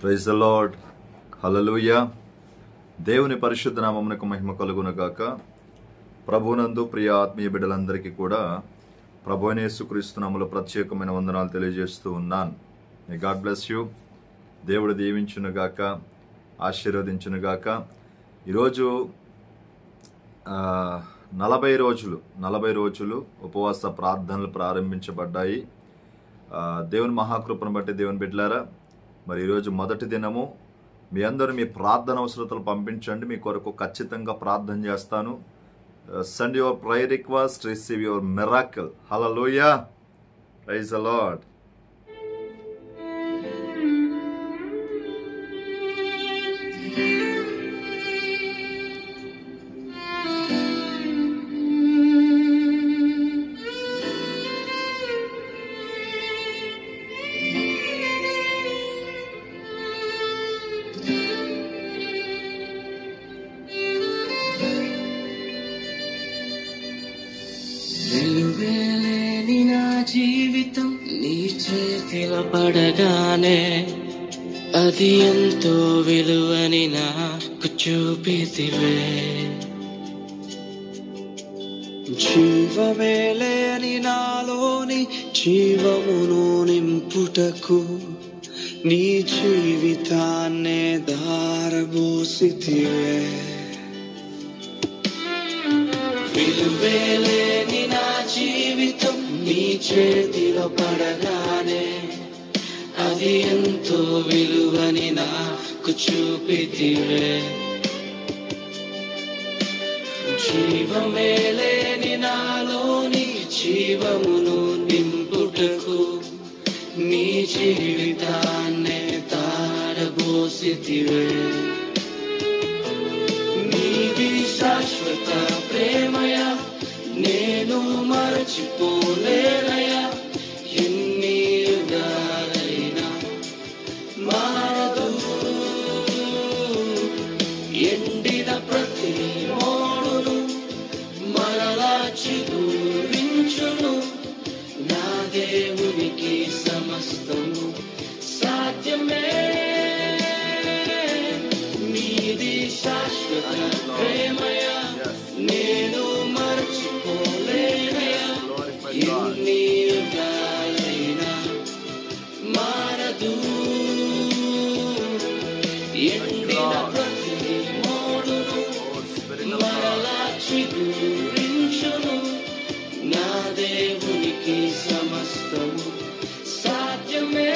Praise the Lord. Hallelujah. దేవుని పరిశుద్ధ నామమునకు మహిమ కలుగును గాక. ప్రభునందు ప్రియ ఆత్మీయ బిడ్డలందరికీ కూడా ప్రభువైన యేసుక్రీస్తు నామములో ప్రత్యేకమైన వందనాలు తెలియజేస్తూ ఉన్నాను. మే గాడ్ బ్లెస్ యూ. దేవుడు దీవించును గాక, ఆశీర్వదించును గాక. ఈరోజు 40 రోజులు ఉపవాస ప్రార్థనలు ప్రారంభించబడ్డాయి. దేవుని మహాకృపను బట్టి దేవుని బిడ్డలారా, మరి ఈరోజు మొదటి దినము. మీ అందరూ మీ ప్రార్థన అవసరతలు పంపించండి, మీ కొరకు ఖచ్చితంగా ప్రార్థన చేస్తాను. Send your prayer request, receive your miracle. Hallelujah. Praise the Lord. వెలువేలేని నా జీవితం నీ చేతిలో పడగానే అది ఎంతో విలువని నాకు చూపితివే. జీవమేలేని నాలోని జీవమును నింపుటకు నీ జీవితాన్నే దారబోసితివే. విలువేలేని నా జీవితం నీ చేతిలో పడగానే అది ఎంతో విలువని నాకు చూపితివే. జీవమేలేని నాలోని జీవమును నింపుటకు నీ జీవితాన్నే తారబోసితివే. నీది శాశ్వత ప్రేమయ నేను మరచిపోలేనయా. ఎన్ని యుగాలైనా మారదు. ఎండిన ప్రతి మోడును మరలా చిగురించును. నా దేవునికి సమస్తము సాధ్యమే. నీది శాశ్వత ప్రేమయ నేను మరచిపోలేనయా. ఎన్ని యుగాలైనా మారదు. ఎండిన ప్రతి మోడును మరలా చిగురించును. నా దేవునికి సమస్తము సాధ్యమే.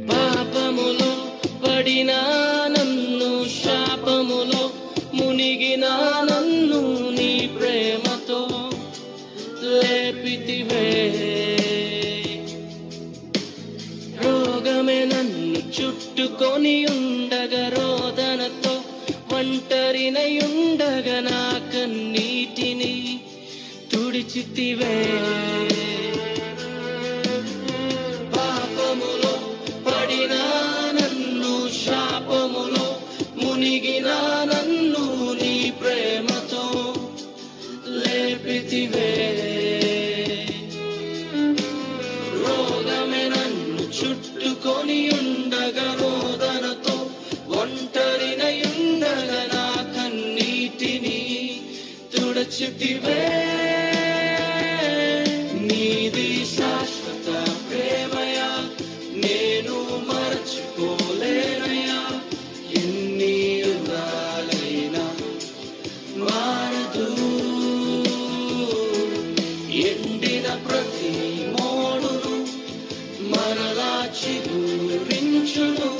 పాపములో పడిన నన్ను, శాపములో మునిగిన నన్ను నీ ప్రేమతో లేపితివే. రోగమే నన్ను చుట్టుకొని ఉండగా, రోదనతో ఒంటరినై ఉండగా నా కన్నీటిని తుడిచితివే. పాపములో పడిన నన్ను, శాపములో మునిగిన నన్ను నీ ప్రేమతో లేపితివే. రోగమే నన్ను చుట్టుకొని ఉండగా, రోదనతో ఒంటరినై ఉండగా నా కన్నీటిని తుడచితివే. నీది శాశ్వత ప్రేమయ నేను మరచిపోలేనయా. ఎన్ని యుగాలైనా మారదు. ఎండిన ప్రతి మోడును మరలా చిగురించును.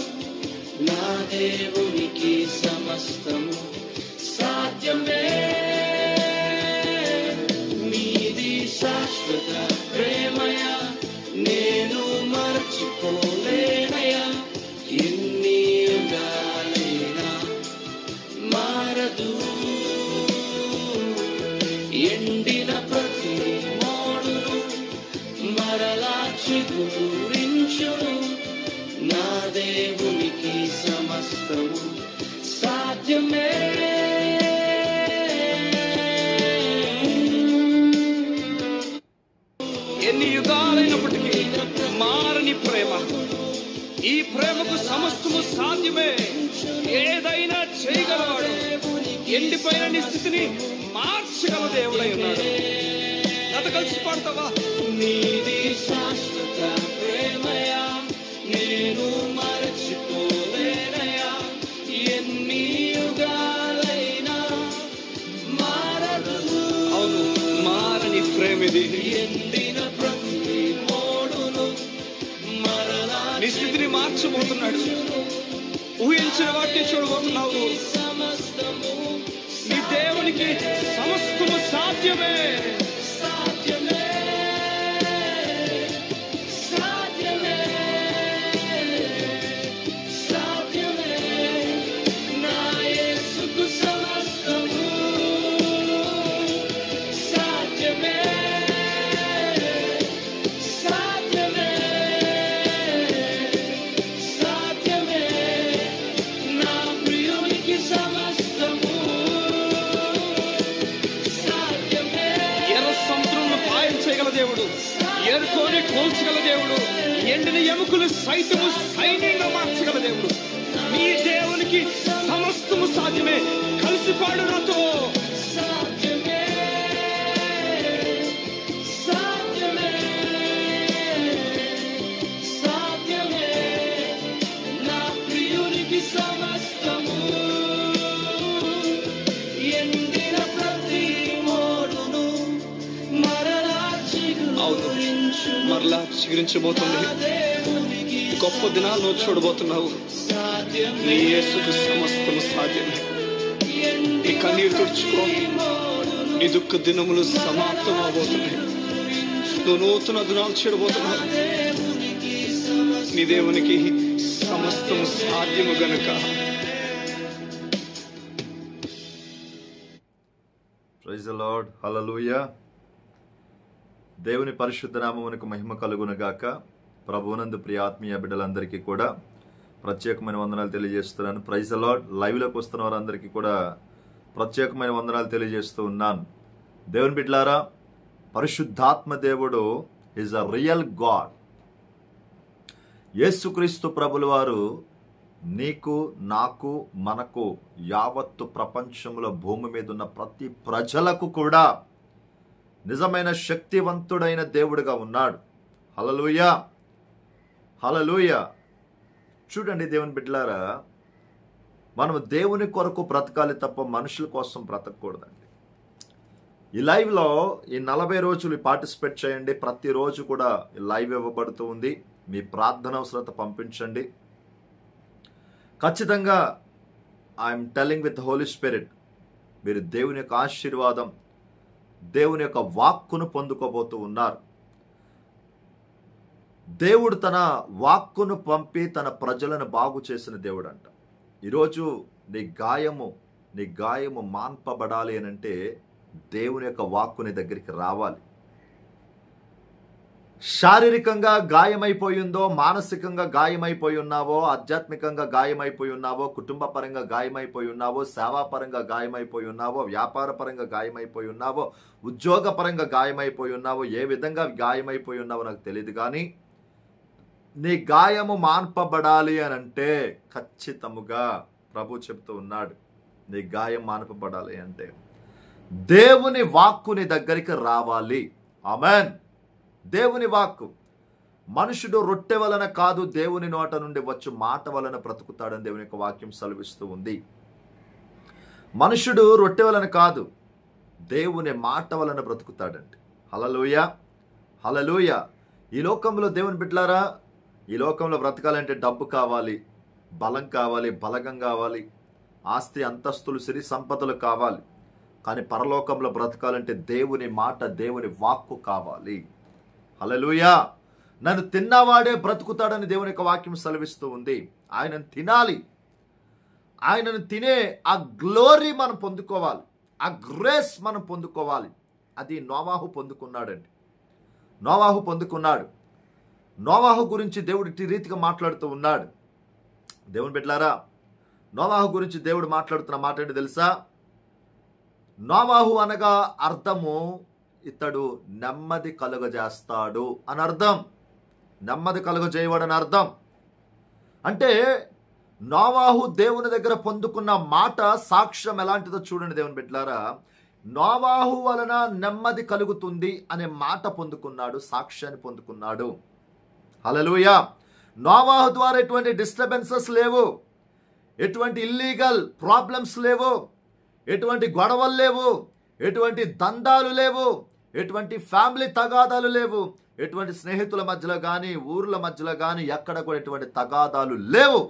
నా దేవునికి సమస్తము సాధ్యమే. నీది శాశ్వత మరచిపోలేనయా, ఎన్ని యుగాలైనా మారదు. ఎండిన ప్రతి మోడును మరలా చిగురించును, నా దేవునికి సమస్తము సాధ్యమే. ఎన్ని యుగాలైనప్పటికీ మారని ప్రేమ, ఈ ప్రేమకు సమస్తము సాధ్యమే. ఏదైనా చేయగలవాడు, ఎండిపోయిన నీ స్థితిని మార్చగల దేవుడై ఉన్నాడు. గత కలిసి పాడతావా? నీది శాశ్వత ప్రేమయా, నేను మరచిపోలేనయా, ఎన్ని యుగాలైనా మారదు. అవును, మారని ప్రేమ ఇది. ఎండిన ప్రతి మోడును మరలా నీ స్థితిని మార్చబోతున్నాడు. ఊహించిన వాటిని చూడబోతున్నావు. సమస్తము నీ దేవునికి సమస్తము సాధ్యమే. సాధ్యమే, సాధ్యమే, సాధ్యమే, నా యేసుకు సమస్తము సాధ్యమే, సాధ్యమే, సాధ్యమే, నా ప్రియునికి సమస్తము సాధ్యమే. ఎర్ర సముద్రంలో పాయం చేయగల దేవుడు, ఏరుకోని కోల్చగల దేవుడు, ఎండిన ఎముకలు సైతము సైన్యంగా మార్చగల దేవుడు. నీ దేవునికి సమస్తము సాధ్యమే. కలిసి పాడు నాతో. సాధ్యమే, సాధ్యమే, సాధ్యమే, నా ప్రియునికి సమస్తము. ఎండిన ప్రతి మోడును మరలా చిగురించు, మరలా చిగురించబోతుంది. నా దేవునికి గొప్ప దినాలను చూడబోతున్నావు. సాధ్యమే. నీ యేసుకు సమస్తము సాధ్యమే. నీ కన్నీరు తుడుచుకో. నీ దుఃఖ దినములు సమాప్తం అవబోతున్నాయి. నువ్వు నూతన దినాలు చూడబోతున్నావు. నీ దేవునికి సమస్తము సాధ్యము గనుక. Praise the Lord. హల్లెలూయా. దేవుని పరిశుద్ధ నామమునకు మహిమ కలుగునుగాక. ప్రభువునందు ప్రియ ఆత్మీయ బిడ్డలందరికీ కూడా ప్రత్యేకమైన వందనాలు తెలియజేస్తున్నాను. Praise the Lord. లైవ్లోకి వస్తున్న వారందరికీ కూడా ప్రత్యేకమైన వందనాలు తెలియజేస్తూ ఉన్నాను. దేవుని బిడ్డలారా, పరిశుద్ధాత్మ దేవుడు ఈజ్ అ రియల్ గాడ్. యేసుక్రీస్తు ప్రభుల వారు నీకు, నాకు, మనకు, యావత్తు ప్రపంచంలో భూమి మీద ఉన్న ప్రతి ప్రజలకు కూడా నిజమైన శక్తివంతుడైన దేవుడిగా ఉన్నాడు. హల్లెలూయా, హల్లెలూయా. చూడండి దేవుని బిడ్డలారా, మనం దేవుని కొరకు బ్రతకాలి తప్ప మనుషుల కోసం బ్రతకూడదండి. ఈ లైవ్లో ఈ 40 రోజులు పార్టిసిపేట్ చేయండి. ప్రతిరోజు కూడా లైవ్ ఇవ్వబడుతూ ఉంది. మీ ప్రార్థన అవసరత పంపించండి. ఖచ్చితంగా I'm telling with Holy Spirit, మీరు దేవుని యొక్క ఆశీర్వాదం, దేవుని యొక్క వాక్కును పొందుకోబోతూ ఉన్నారు. దేవుడు తన వాక్కును పంపి తన ప్రజలను బాగు చేసిన దేవుడు అంట. ఈరోజు నీ గాయము మాన్పబడాలి అని అంటే దేవుని యొక్క వాక్కు నీ దగ్గరికి రావాలి. శారీరకంగా గాయమైపోయిందో, మానసికంగా గాయమైపోయి ఉన్నావో, ఆధ్యాత్మికంగా గాయమైపోయి ఉన్నావో, కుటుంబ పరంగా గాయమైపోయి ఉన్నావో, సేవాపరంగా గాయమైపోయి ఉన్నావో, వ్యాపార పరంగా గాయమైపోయి ఉన్నావో, ఉద్యోగ పరంగా గాయమైపోయి ఉన్నావో, ఏ విధంగా గాయమైపోయి ఉన్నావో నాకు తెలియదు, కానీ నీ గాయము మాన్పబడాలి అని అంటే ఖచ్చితముగా ప్రభు చెప్తూ ఉన్నాడు. నీ గాయం మాన్పబడాలి అంటే దేవుని వాక్కు నీ దగ్గరికి రావాలి. ఆమెన్. దేవుని వాక్కు. మనుషుడు రొట్టె వలన కాదు, దేవుని నోట నుండి వచ్చు మాట వలన బ్రతుకుతాడని దేవుని యొక్క వాక్యం సెలవిస్తూ ఉంది. మనుషుడు రొట్టె వలన కాదు, దేవుని మాట వలన బ్రతుకుతాడండి. హల్లెలూయా, హల్లెలూయా. ఈ లోకంలో దేవుని బిడ్డలారా, ఈ లోకంలో బ్రతకాలంటే డబ్బు కావాలి, బలం కావాలి, బలగం కావాలి, ఆస్తి అంతస్తులు, సిరి సంపదలు కావాలి. కానీ పరలోకంలో బ్రతకాలంటే దేవుని మాట, దేవుని వాక్కు కావాలి. హల్లెలూయా. నన్ను తిన్నవాడే బ్రతుకుతాడని దేవుని యొక్క వాక్యం సెలవిస్తూ ఉంది. ఆయనను తినాలి, ఆయనను తినే ఆ గ్లోరీ మనం పొందుకోవాలి, ఆ గ్రేస్ మనం పొందుకోవాలి. అది నోవాహు పొందుకున్నాడండి. నోవాహు పొందుకున్నాడు. నోవాహు గురించి దేవుడు ఈ రీతిగా మాట్లాడుతూ ఉన్నాడు. దేవుని బిడ్డలారా, నోవాహు గురించి దేవుడు మాట్లాడుతున్న మాట ఏంటి తెలుసా? నోవాహు అనగా అర్థము ఇతడు నెమ్మది కలుగజేస్తాడు అని అర్థం. నెమ్మది కలుగజేయవాడు అని అర్థం. అంటే నోవాహు దేవుని దగ్గర పొందుకున్న మాట సాక్ష్యం ఎలాంటిదో చూడండి దేవుని బిడ్డలారా. నోవాహు వలన నెమ్మది కలుగుతుంది అనే మాట పొందుకున్నాడు, సాక్ష్యాన్ని పొందుకున్నాడు. హల్లెలూయా. నోవాహు ద్వారా ఎటువంటి డిస్టర్బెన్సెస్ లేవు, ఎటువంటి ఇల్లీగల్ ప్రాబ్లమ్స్ లేవు, ఎటువంటి గొడవలు లేవు, ఎటువంటి దందాలు లేవు, ఎటువంటి ఫ్యామిలీ తగాదాలు లేవు, ఎటువంటి స్నేహితుల మధ్యలో కానీ ఊర్ల మధ్యలో కానీ ఎక్కడ కూడా ఎటువంటి తగాదాలు లేవు.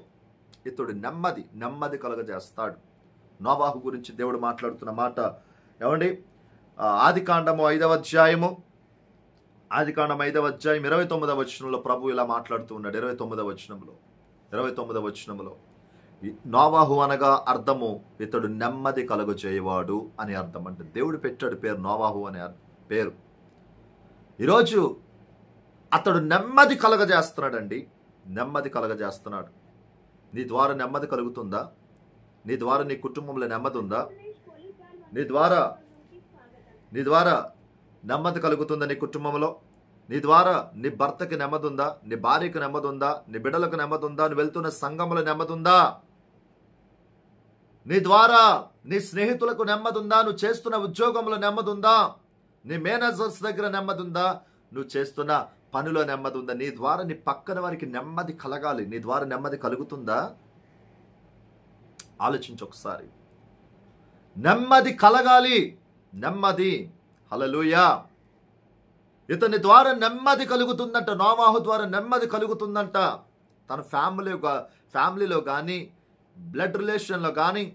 ఇతడు నెమ్మది కలుగజేస్తాడు. నోవాహు గురించి దేవుడు మాట్లాడుతున్న మాట ఏమండి? ఆదికాండము 5వ అధ్యాయం 29వ వచనంలో ప్రభు ఇలా మాట్లాడుతూ ఉన్నాడు. 29వ వచనంలో నోవాహు అనగా అర్థము ఇతడు నెమ్మది కలుగజేయవాడు అని అర్థం. అంటే దేవుడు పెట్టాడు పేరు నోవాహు అనే పేరు. ఈరోజు అతడు నెమ్మది కలగజేస్తున్నాడండి. నెమ్మది కలగజేస్తున్నాడు. నీ ద్వారా నెమ్మది కలుగుతుందా? నీ ద్వారా నీ కుటుంబంలో నెమ్మది ఉందా? నీ ద్వారా నెమ్మది కలుగుతుందా నీ కుటుంబంలో? నీ ద్వారా నీ భర్తకి నెమ్మది ఉందా? నీ భార్యకు నెమ్మది ఉందా? నీ బిడ్డలకు నెమ్మది ఉందా? నువ్వు వెళ్తున్న సంఘంలో నెమ్మది ఉందా? నీ ద్వారా నీ స్నేహితులకు నెమ్మది ఉందా? నువ్వు చేస్తున్న ఉద్యోగంలో నెమ్మది ఉందా? నీ మేనేజర్స్ దగ్గర నెమ్మది ఉందా? నువ్వు చేస్తున్న పనిలో నెమ్మది ఉందా? నీ ద్వారా నీ పక్కన వారికి నెమ్మది కలగాలి. నీ ద్వారా నెమ్మది కలుగుతుందా? ఆలోచించు ఒకసారి. నెమ్మది కలగాలి. నెమ్మది. హల్లెలూయా. ఇతని ద్వారా నెమ్మది కలుగుతుందంట. నోవాహు ద్వారా నెమ్మది కలుగుతుందంట. తన ఫ్యామిలీలో కానీ, బ్లడ్ రిలేషన్లో కానీ,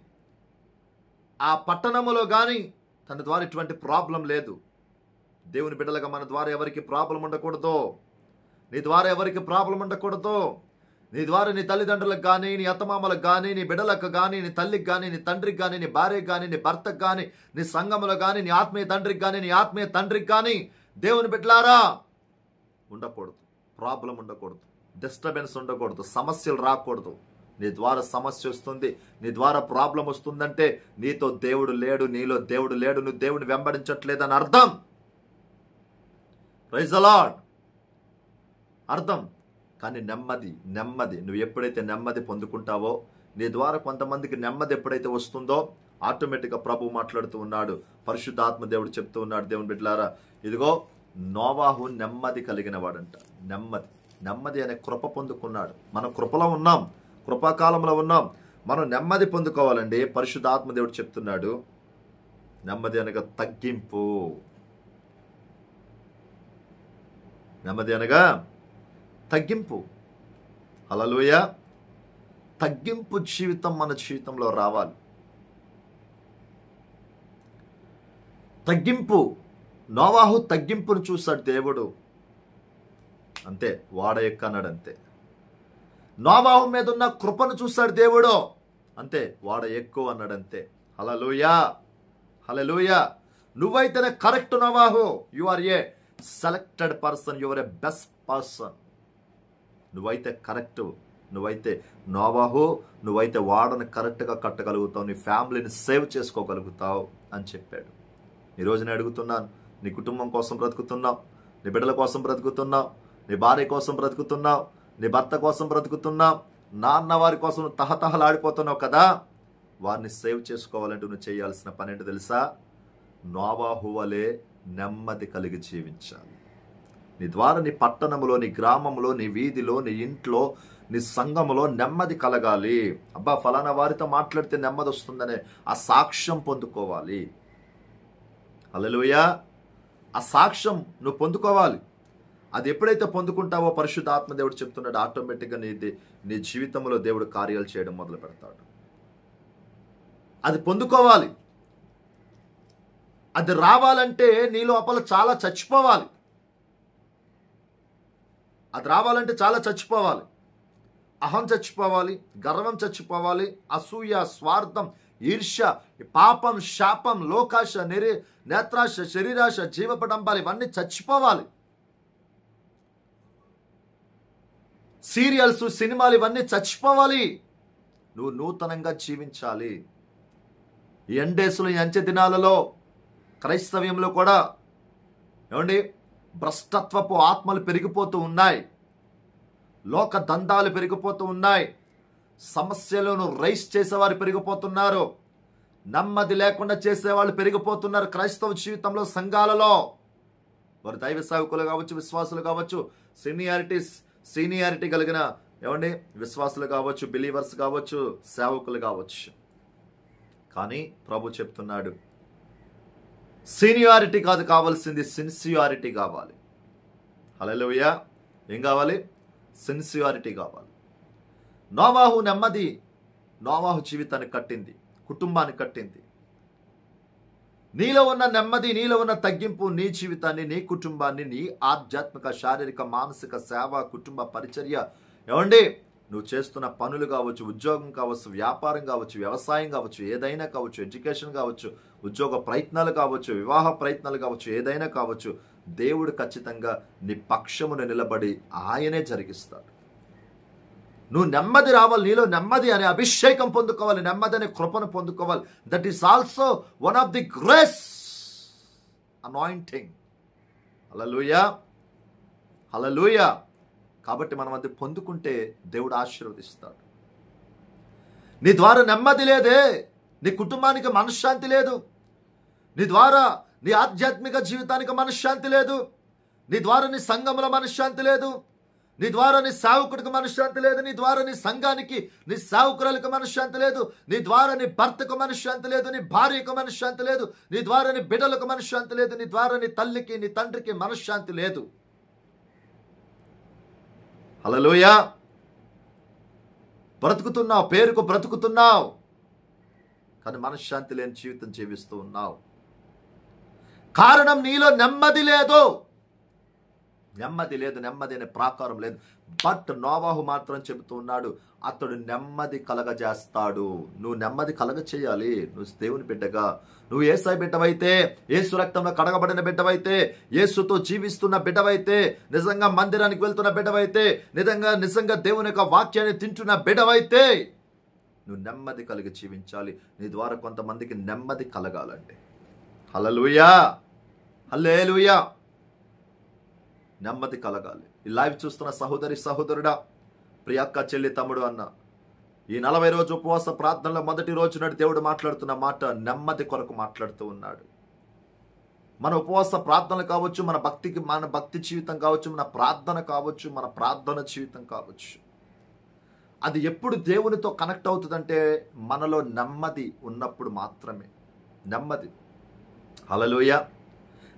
ఆ పట్టణములో కానీ తన ద్వారా ఎటువంటి ప్రాబ్లం లేదు. దేవుని బిడ్డలుగా మన ద్వారా ఎవరికి ప్రాబ్లం ఉండకూడదు. నీ ద్వారా ఎవరికి ప్రాబ్లం ఉండకూడదు. నీ ద్వారా నీ తల్లిదండ్రులకు కానీ, నీ అత్తమామలకు కానీ, నీ బిడ్డలకు కానీ, నీ తల్లికి కానీ, నీ తండ్రికి కానీ, నీ భార్యకి కానీ, నీ భర్తకు కానీ, నీ సంఘములో కానీ, నీ ఆత్మీయ తండ్రికి కానీ, నీ ఆత్మీయ తండ్రికి కానీ దేవుని బిడ్డలారా ఉండకూడదు. ప్రాబ్లం ఉండకూడదు, డిస్టర్బెన్స్ ఉండకూడదు, సమస్యలు రాకూడదు. నీ ద్వారా సమస్య వస్తుంది, నీ ద్వారా ప్రాబ్లం వస్తుందంటే నీతో దేవుడు లేడు, నీలో దేవుడు లేడు, నువ్వు దేవుని వెంబడించట్లేదని అర్థం. Praise the Lord. అర్థం. కానీ నెమ్మది నువ్వు ఎప్పుడైతే నెమ్మది పొందుకుంటావో, నీ ద్వారా కొంతమందికి నెమ్మది ఎప్పుడైతే వస్తుందో ఆటోమేటిక్గా ప్రభు మాట్లాడుతూ ఉన్నాడు. పరిశుద్ధాత్మ దేవుడు చెప్తూ ఉన్నాడు. దేవుని బిడ్డలారా, ఇదిగో నోవాహు నెమ్మది కలిగిన వాడంట. నెమ్మది అనే కృప పొందుకున్నాడు. మనం కృపలో ఉన్నాం, కృపాకాలంలో ఉన్నాం. మనం నెమ్మది పొందుకోవాలండి. పరిశుద్ధాత్మ దేవుడు చెప్తున్నాడు, నెమ్మది అనగా తగ్గింపు. నెమ్మది అనగా తగ్గింపు. హల్లెలూయా. తగ్గింపు జీవితం మన జీవితంలో రావాలి. తగ్గింపు. నోవాహు తగ్గింపును చూశాడు దేవుడు. అంతే, వాడ ఎక్కన్నాడు. అంతే. నోవాహు మీద ఉన్న కృపను చూశాడు దేవుడు. అంతే, వాడ ఎక్కువ అన్నాడు. అంతే. హల్లెలూయా. హల్లెలూయా. నువ్వైతేనే కరెక్ట్ నోవాహు. You are a selected person. You are a best person. నువ్వైతే కరెక్ట్. నువ్వైతే నోవాహు, నువ్వైతే వాడని కరెక్ట్గా కట్టగలుగుతావు, నీ ఫ్యామిలీని సేవ్ చేసుకోగలుగుతావు అని చెప్పాడు. ఈరోజు నేను అడుగుతున్నాను, నీ కుటుంబం కోసం బ్రతుకుతున్నావు, నీ బిడ్డల కోసం బ్రతుకుతున్నావు, నీ భార్య కోసం బ్రతుకుతున్నావు, నీ భర్త కోసం బ్రతుకుతున్నావు, నాన్న వారి కోసం తహతహలాడిపోతున్నావు కదా. వారిని సేవ్ చేసుకోవాలంటే నువ్వు చేయాల్సిన పని ఏంటో తెలుసా? నోవాహు వలె నెమ్మది కలిగి జీవించాలి. నీ ద్వారా నీ పట్టణంలో, నీ గ్రామంలో, నీ వీధిలో, నీ ఇంట్లో, నీ సంఘములో నెమ్మది కలగాలి. అబ్బా, ఫలానా వారితో మాట్లాడితే నెమ్మది వస్తుందనే ఆ సాక్ష్యం పొందుకోవాలి. హల్లెలూయా. ఆ సాక్ష్యం నువ్వు పొందుకోవాలి. అది ఎప్పుడైతే పొందుకుంటావో పరిశుద్ధాత్మ దేవుడు చెప్తున్నాడు, ఆటోమేటిక్గా నీ జీవితంలో దేవుడు కార్యాలు చేయడం మొదలు పెడతాడు. అది పొందుకోవాలి. అది రావాలంటే నీ లోపల చాలా చచ్చిపోవాలి. అది రావాలంటే చాలా చచ్చిపోవాలి. అహం చచ్చిపోవాలి, గర్వం చచ్చిపోవాలి, అసూయ, స్వార్థం, ఈర్ష్య, పాపం, శాపం, లోకాశ, నేత్రాశ, శరీరాశ, జీవపడంబాలు ఇవన్నీ చచ్చిపోవాలి. సీరియల్స్, సినిమాలు ఇవన్నీ చచ్చిపోవాలి. నువ్వు నూతనంగా జీవించాలి. ఈ ఎండేసులు, ఈ అంచె దినాలలో క్రైస్తవ్యంలో కూడా ఏమండి భ్రష్టత్వపు ఆత్మలు పెరిగిపోతూ ఉన్నాయి. లోక దందాలు పెరిగిపోతూ ఉన్నాయి. సమస్యలను రైస్ చేసేవారు పెరిగిపోతున్నారు. నెమ్మది లేకుండా చేసేవాళ్ళు పెరిగిపోతున్నారు. క్రైస్తవ జీవితంలో, సంఘాలలో వారు దైవ సేవకులు కావచ్చు, విశ్వాసులు కావచ్చు, సీనియారిటీ కలిగిన ఏమండి విశ్వాసులు కావచ్చు, బిలీవర్స్ కావచ్చు, సేవకులు కావచ్చు. కానీ ప్రభు చెప్తున్నాడు, సీనియారిటీ కాదు కావాల్సింది, సిన్సియారిటీ కావాలి. హల్లెలూయా. ఏం కావాలి? సిన్సియారిటీ కావాలి. నోవాహు నెమ్మది నోవాహు జీవితాన్ని కట్టింది, కుటుంబాన్ని కట్టింది. నీలో ఉన్న నెమ్మది, నీలో ఉన్న తగ్గింపు నీ జీవితాన్ని, నీ కుటుంబాన్ని, నీ ఆధ్యాత్మిక, శారీరక, మానసిక సేవ, కుటుంబ పరిచర్య, ఏమండి నువ్వు చేస్తున్న పనులు కావచ్చు, ఉద్యోగం కావచ్చు, వ్యాపారం కావచ్చు, వ్యవసాయం కావచ్చు, ఏదైనా కావచ్చు, ఎడ్యుకేషన్ కావచ్చు, ఉద్యోగ ప్రయత్నాలు కావచ్చు, వివాహ ప్రయత్నాలు కావచ్చు, ఏదైనా కావచ్చు, దేవుడు ఖచ్చితంగా నీ పక్షమును నిలబడి ఆయనే జరిగిస్తాడు. నువ్వు నెమ్మది రావాలి, నీలో నెమ్మది అనే అభిషేకం పొందుకోవాలి, నెమ్మది అనే కృపను పొందుకోవాలి. That is also one of the grace anointing. Hallelujah, hallelujah. కాబట్టి మనం అది పొందుకుంటే దేవుడు ఆశీర్వదిస్తాడు. నీ ద్వారా నెమ్మది లేదే, నీ కుటుంబానికి మనశ్శాంతి లేదు, నీ ద్వారా నీ ఆధ్యాత్మిక జీవితానికి మనశ్శాంతి లేదు, నీ ద్వారా నీ సంఘంలో మనశ్శాంతి లేదు, నీ ద్వారా నీ సేవకుడికి మనశ్శాంతి లేదు, నీ ద్వారా నీ సంఘానికి, నీ సేవకురాలకు మనశ్శాంతి లేదు, నీ ద్వారా నీ భర్తకు మనశ్శాంతి లేదు, నీ భార్యకు మనశ్శాంతి లేదు, నీ ద్వారా నీ బిడ్డలకు మనశ్శాంతి లేదు, నీ ద్వారా నీ తల్లికి, నీ తండ్రికి మనశ్శాంతి లేదు. హల్లెలూయా. బ్రతుకుతున్నావు, పేరుకు బ్రతుకుతున్నావు, కానీ మనశ్శాంతి లేని జీవితం జీవిస్తూ ఉన్నావు. కారణం నీలో నెమ్మది లేదు, నెమ్మది లేదు, నెమ్మది అనే ప్రాకారం లేదు. బట్ నోవాహు మాత్రం చెబుతూ ఉన్నాడు, అతడు నెమ్మది కలగజేస్తాడు. నువ్వు నెమ్మది కలగ చేయాలి. నువ్వు దేవుని బిడ్డగా, నువ్వు యేసయ్య బిడ్డవైతే, యేసు రక్తంలో కడగబడిన బిడ్డవైతే, యేసుతో జీవిస్తున్న బిడ్డవైతే, నిజంగా మందిరానికి వెళ్తున్న బిడ్డవైతే, నిజంగా దేవుని యొక్క వాక్యాన్ని తింటున్న బిడ్డవైతే నువ్వు నెమ్మది కలిగి జీవించాలి. నీ ద్వారా కొంతమందికి నెమ్మది కలగాలండి. హల్లెలూయా, హల్లెలూయా. నెమ్మది కలగాలి. ఈ లైవ్ చూస్తున్న సహోదరి, సహోదరుడా, ప్రియక్క, చెల్లి, తమ్ముడు అన్న, ఈ 40 రోజు ఉపవాస ప్రార్థనలో మొదటి రోజు నాడు దేవుడు మాట్లాడుతున్న మాట నెమ్మది కొరకు మాట్లాడుతూ ఉన్నాడు. మన ఉపవాస ప్రార్థనలు కావచ్చు, మన భక్తి జీవితం కావచ్చు, మన ప్రార్థన కావచ్చు, మన ప్రార్థన జీవితం కావచ్చు, అది ఎప్పుడు దేవునితో కనెక్ట్ అవుతుందంటే మనలో నెమ్మది ఉన్నప్పుడు మాత్రమే. నెమ్మది, హల్లెలూయా.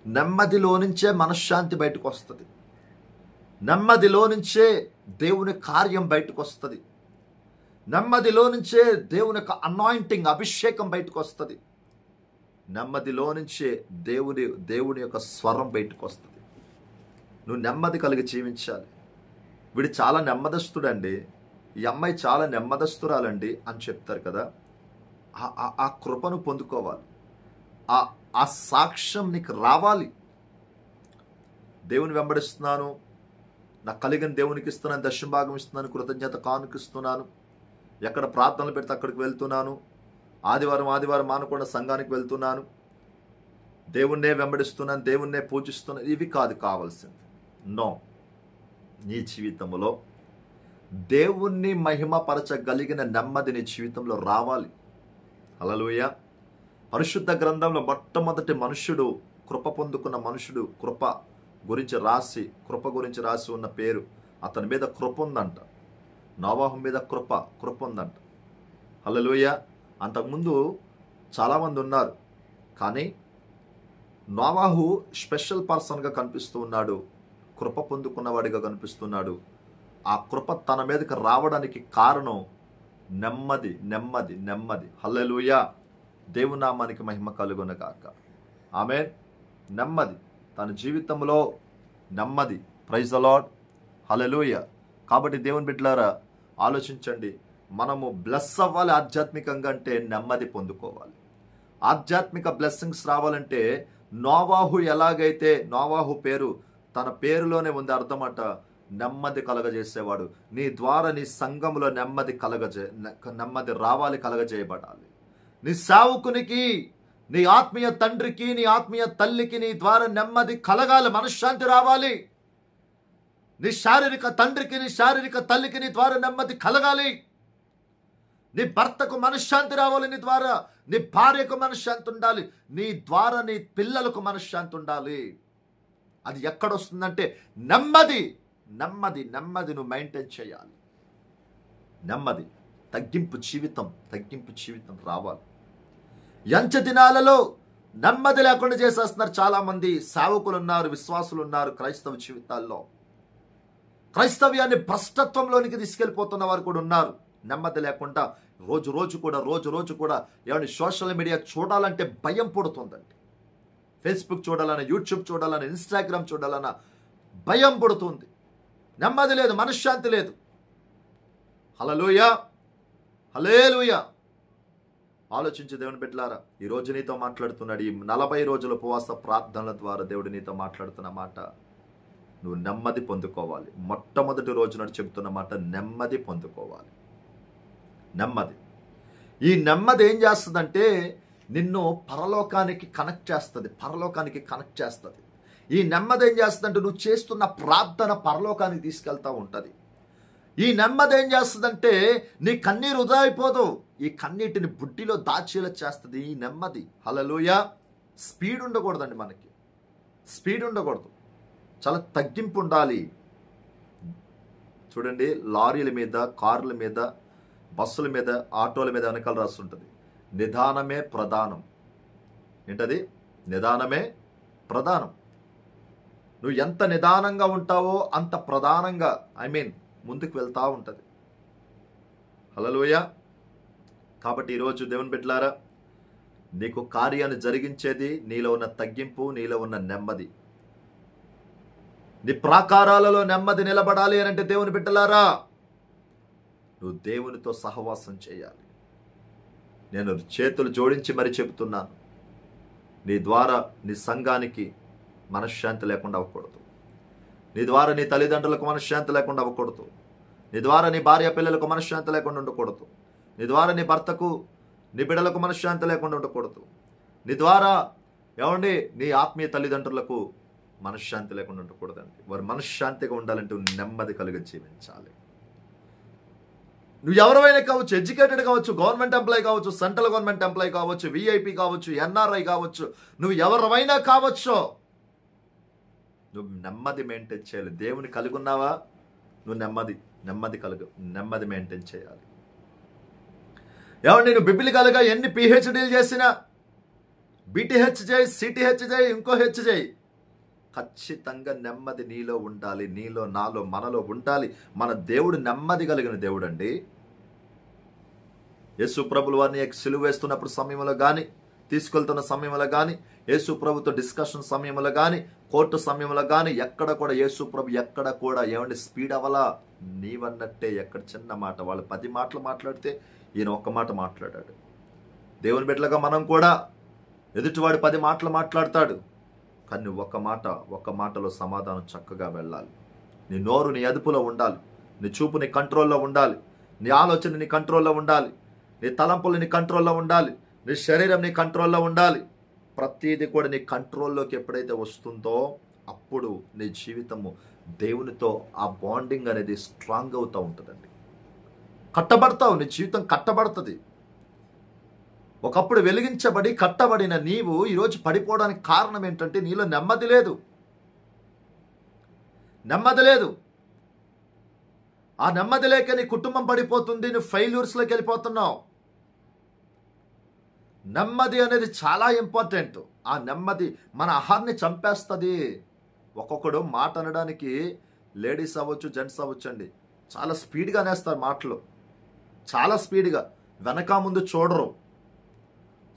నెమ్మదిలో నుంచే మనశ్శాంతి బయటకు వస్తుంది. నెమ్మదిలో నుంచే దేవుని కార్యం బయటకు వస్తుంది. నెమ్మదిలో నుంచే దేవుని యొక్క అనాయింటింగ్, అభిషేకం బయటకు వస్తుంది. నెమ్మదిలో నుంచే దేవుని యొక్క స్వరం బయటకు వస్తుంది. నువ్వు నెమ్మది కలిగి జీవించాలి. వీడు చాలా నెమ్మదస్తుడండి, ఈ అమ్మాయి చాలా నెమ్మదస్తురాలండి అని చెప్తారు కదా. ఆ కృపను పొందుకోవాలి. ఆ సాక్ష్యం నీకు రావాలి. దేవుని వెంబడిస్తున్నాను, నాకు కలిగిన దేవునికి ఇస్తున్నాను, దశమ భాగం ఇస్తున్నాను, కృతజ్ఞత కానుకిస్తున్నాను, ఎక్కడ ప్రార్థనలు పెడితే అక్కడికి వెళ్తున్నాను, ఆదివారం మానకుండా సంఘానికి వెళ్తున్నాను, దేవుణ్ణే వెంబడిస్తున్నాను, దేవుణ్ణే పూజిస్తున్నాను, ఇవి కాదు కావాల్సింది. నో, నీ జీవితంలో దేవుణ్ణి మహిమపరచగలిగిన నెమ్మది నీ జీవితంలో రావాలి. హల్లెలూయా. పరిశుద్ధ గ్రంథంలో మొట్టమొదటి మనుష్యుడు, కృప పొందుకున్న మనుషుడు, కృప గురించి రాసి ఉన్న పేరు, అతని మీద కృప ఉందంట. నోవాహు మీద కృప ఉందంట. హల్లెలూయా. అంతకుముందు చాలామంది ఉన్నారు, కానీ నోవాహు స్పెషల్ పర్సన్గా కనిపిస్తూ ఉన్నాడు, కృప పొందుకున్నవాడిగా కనిపిస్తున్నాడు. ఆ కృప తన మీదకి రావడానికి కారణం నెమ్మది. హల్లెలూయా. దేవుని నామానికి మహిమ కలుగునగాక. ఆమేన్. నెమ్మది, తన జీవితంలో నెమ్మది. Praise the Lord. హల్లెలూయా. కాబట్టి దేవుని బిడ్డలారా ఆలోచించండి, మనము బ్లెస్ అవ్వాలి ఆధ్యాత్మికంగా అంటే నెమ్మది పొందుకోవాలి. ఆధ్యాత్మిక బ్లెస్సింగ్స్ రావాలంటే నోవాహు ఎలాగైతే, నోవాహు పేరు తన పేరులోనే ఉంది అర్థమట, నెమ్మది కలగజేసేవాడు. నీ ద్వారా నీ సంఘంలో నెమ్మది రావాలి, కలగజేయబడాలి. నీ సేవకునికి, నీ ఆత్మీయ తండ్రికి, నీ ఆత్మీయ తల్లికి నీ ద్వారా నెమ్మది కలగాలి, మనశ్శాంతి రావాలి. నీ శారీరక తండ్రికి, నీ శారీరక తల్లికి నీ ద్వారా నెమ్మది కలగాలి. నీ భర్తకు మనశ్శాంతి రావాలి నీ ద్వారా, నీ భార్యకు మనశ్శాంతి ఉండాలి, నీ ద్వారా నీ పిల్లలకు మనశ్శాంతి ఉండాలి. అది ఎక్కడొస్తుందంటే నెమ్మది నువ్వు మెయింటైన్ చేయాలి. నెమ్మది, తగ్గింపు జీవితం రావాలి. అంచె దినాలలో నెమ్మది లేకుండా చేసేస్తున్నారు చాలా మంది సేవకులు ఉన్నారు, విశ్వాసులు ఉన్నారు. క్రైస్తవ జీవితాల్లో క్రైస్తవ్యాన్ని భ్రష్టత్వంలోనికి తీసుకెళ్ళిపోతున్న వారు కూడా ఉన్నారు. నెమ్మది లేకుండా రోజు రోజు కూడా ఏమైనా సోషల్ మీడియా చూడాలంటే భయం పుడుతుందండి. ఫేస్బుక్ చూడాలన్నా, యూట్యూబ్ చూడాలన్నా, ఇన్స్టాగ్రామ్ చూడాలన్నా భయం పుడుతుంది. నెమ్మది లేదు, మనశ్శాంతి లేదు. హల్లెలూయా, హల్లెలూయా. ఆలోచించి దేవుని బిడ్డలారా, ఈ రోజు నీతో మాట్లాడుతున్నాడు. ఈ 40 రోజుల ఉపవాస ప్రార్థనల ద్వారా దేవుడు నీతో మాట్లాడుతున్న మాట, నువ్వు నెమ్మది పొందుకోవాలి. మొట్టమొదటి రోజు నాడు చెబుతున్న మాట, నెమ్మది పొందుకోవాలి. నెమ్మది, ఈ నెమ్మది ఏం చేస్తుందంటే నిన్ను పరలోకానికి కనెక్ట్ చేస్తుంది. ఈ నెమ్మది ఏం చేస్తుందంటే నువ్వు చేస్తున్న ప్రార్థన పరలోకానికి తీసుకెళ్తా ఉంటుంది. ఈ నెమ్మది ఏం చేస్తుందంటే నీ కన్నీరు వృధా అయిపోదు, ఈ కన్నీటిని బుడ్డిలో దాచేలా చేస్తుంది ఈ నెమ్మది. హల్లెలూయా. స్పీడ్ ఉండకూడదండి, మనకి స్పీడ్ ఉండకూడదు, చాలా తగ్గింపు ఉండాలి. చూడండి, లారీల మీద, కార్ల మీద, బస్సుల మీద, ఆటోల మీద వెనకాల రాస్తుంటుంది, నిదానమే ప్రధానం. ఏంటది? నిదానమే ప్రధానం. నువ్వు ఎంత నిదానంగా ఉంటావో అంత ప్రధానంగా ముందుకు వెళ్తా ఉంటుంది. హల్లెలూయా. కాబట్టి ఈరోజు దేవుని బిడ్డలారా, నీకు కార్యాన్ని జరిగించేది నీలో ఉన్న తగ్గింపు, నీలో ఉన్న నెమ్మది. నీ ప్రాకారాలలో నెమ్మది నిలబడాలి అని అంటే దేవుని బిడ్డలారా, నువ్వు దేవునితో సహవాసం చేయాలి. నేను చేతులు జోడించి మరి చెబుతున్నాను, నీ ద్వారా నీ సంఘానికి మనశ్శాంతి లేకుండా అవ్వకూడదు. నీ ద్వారా నీ తల్లిదండ్రులకు మనశ్శాంతి లేకుండా అవ్వకూడదు. నీ ద్వారా నీ భార్య పిల్లలకు మనశ్శాంతి లేకుండా ఉండకూడదు. నీ ద్వారా నీ భర్తకు, నీ బిడ్డలకు మనశ్శాంతి లేకుండా ఉండకూడదు. నీ ద్వారా నీ ఆత్మీయ తల్లిదండ్రులకు మనశ్శాంతి లేకుండా ఉండకూడదండి. వారు మనశ్శాంతిగా ఉండాలంటే నెమ్మది కలిగి జీవించాలి. నువ్వు ఎవరైనా కావచ్చు, ఎడ్యుకేటెడ్ కావచ్చు, గవర్నమెంట్ ఎంప్లాయీ కావచ్చు, సెంట్రల్ గవర్నమెంట్ ఎంప్లాయీ కావచ్చు, విఐపి కావచ్చు, ఎన్ఆర్ఐ కావచ్చు, నువ్వు ఎవరైనా కావచ్చు, నువ్వు నెమ్మది మెయింటైన్ చేయాలి. దేవుని కలిగి ఉన్నావా? నువ్వు నెమ్మది మెయింటైన్ చేయాలి. నువ్వు బిబ్లికల్గా ఎన్ని పిహెచ్డీలు చేసినా, బీటీహెచ్ చేయి, సిటీహెచ్ చేయి, ఇంకో హెచ్ చేయి, ఖచ్చితంగా నెమ్మది నీలో ఉండాలి, నీలో, నాలో, మనలో ఉండాలి. మన దేవుడు నెమ్మది కలిగిన దేవుడు అండి. యేసు ప్రభులు వారిని సిలువ వేస్తున్నప్పుడు సమయంలో కానీ, తీసుకెళ్తున్న సమయంలో కానీ, యేసు ప్రభుతో డిస్కషన్ సమయంలో కానీ, కోర్టు సమయంలో కానీ, ఎక్కడ కూడా యేసు ప్రభు ఎక్కడ కూడా స్పీడ్ అవ్వలా. నీవన్నట్టే, ఎక్కడ చిన్న మాట, వాళ్ళు 10 మాటలు మాట్లాడితే ఈయన ఒక్క మాట మాట్లాడాడు. దేవుని బిడ్డలుగా మనం కూడా, ఎదుటివాడు 10 మాటలు మాట్లాడతాడు, కానీ ఒక్క మాటలో సమాధానం చక్కగా వెళ్ళాలి. నీ నోరు నీ అదుపులో ఉండాలి, నీ చూపు నీ కంట్రోల్లో ఉండాలి, నీ ఆలోచన నీ కంట్రోల్లో ఉండాలి, నీ తలంపులు నీ కంట్రోల్లో ఉండాలి, నీ శరీరం నీ కంట్రోల్లో ఉండాలి. ప్రతిదీ కూడా నీ కంట్రోల్లోకి ఎప్పుడైతే వస్తుందో అప్పుడు నీ జీవితము దేవునితో ఆ బాండింగ్ అనేది స్ట్రాంగ్ అవుతూ ఉంటుందండి. కట్టబడతావు, నీ జీవితం కట్టబడుతుంది. ఒకప్పుడు వెలిగించబడి కట్టబడిన నీవు ఈరోజు పడిపోవడానికి కారణం ఏంటంటే నీలో నెమ్మది లేదు. ఆ నెమ్మది లేక నీ కుటుంబం పడిపోతుంది, నువ్వు ఫెయిల్యూర్స్లోకి వెళ్ళిపోతున్నావు. నెమ్మది అనేది చాలా ఇంపార్టెంట్. ఆ నెమ్మది మన ఆహారాన్ని చంపేస్తుంది. ఒక్కొక్కడు మాట అనడానికి, లేడీస్ అవ్వచ్చు, జెంట్స్ అవ్వచ్చు అండి, చాలా స్పీడ్గా అనేస్తారు మాటలు, చాలా స్పీడ్గా, వెనక ముందు చూడరు.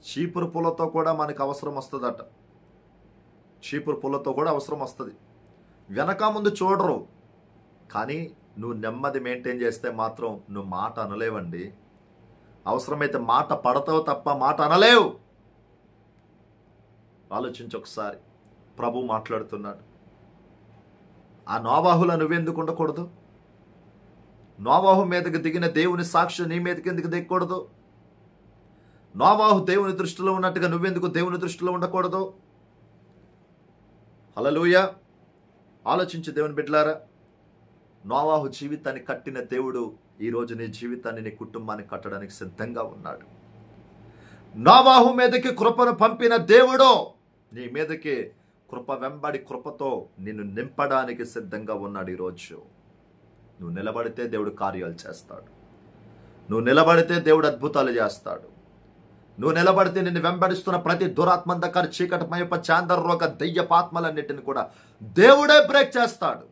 చీపురు పుల్లతో కూడా మనకు అవసరం వస్తుందట, చీపురు పుల్లతో కూడా అవసరం వస్తుంది. వెనక ముందు చూడరు. కానీ నువ్వు నెమ్మది మెయింటైన్ చేస్తే మాత్రం నువ్వు మాట అనలేవండి. అవసరమైతే మాట పడతావు తప్ప మాట అనలేవు. ఆలోచించి ఒకసారి. ప్రభు మాట్లాడుతున్నాడు. ఆ నోవాహులా నువ్వెందుకు ఉండకూడదు? నోవాహు మీదకి దిగిన దేవుని సాక్షి నీ మీదకి ఎందుకు దిగకూడదు? నోవాహు దేవుని దృష్టిలో ఉన్నట్టుగా నువ్వెందుకు దేవుని దృష్టిలో ఉండకూడదు? హల్లెలూయా. ఆలోచించి దేవుని బిడ్డలారా, నోవాహు జీవితాన్ని కట్టిన దేవుడు ఈరోజు నీ జీవితాన్ని, నీ కుటుంబాన్ని కట్టడానికి సిద్ధంగా ఉన్నాడు. నోవాహు మీదకి కృపను పంపిన దేవుడు నీ మీదకి కృప వెంబడి కృపతో నిన్ను నింపడానికి సిద్ధంగా ఉన్నాడు. ఈరోజు నువ్వు నిలబడితే దేవుడు కార్యాలు చేస్తాడు. నువ్వు నిలబడితే దేవుడు అద్భుతాలు చేస్తాడు. నువ్వు నిలబడితే నిన్ను వెంబడిస్తున్న ప్రతి దురాత్మంధకార చీకటిమయప చాందర రోగ దెయ్యపాత్మలన్నిటిని కూడా దేవుడే బ్రేక్ చేస్తాడు.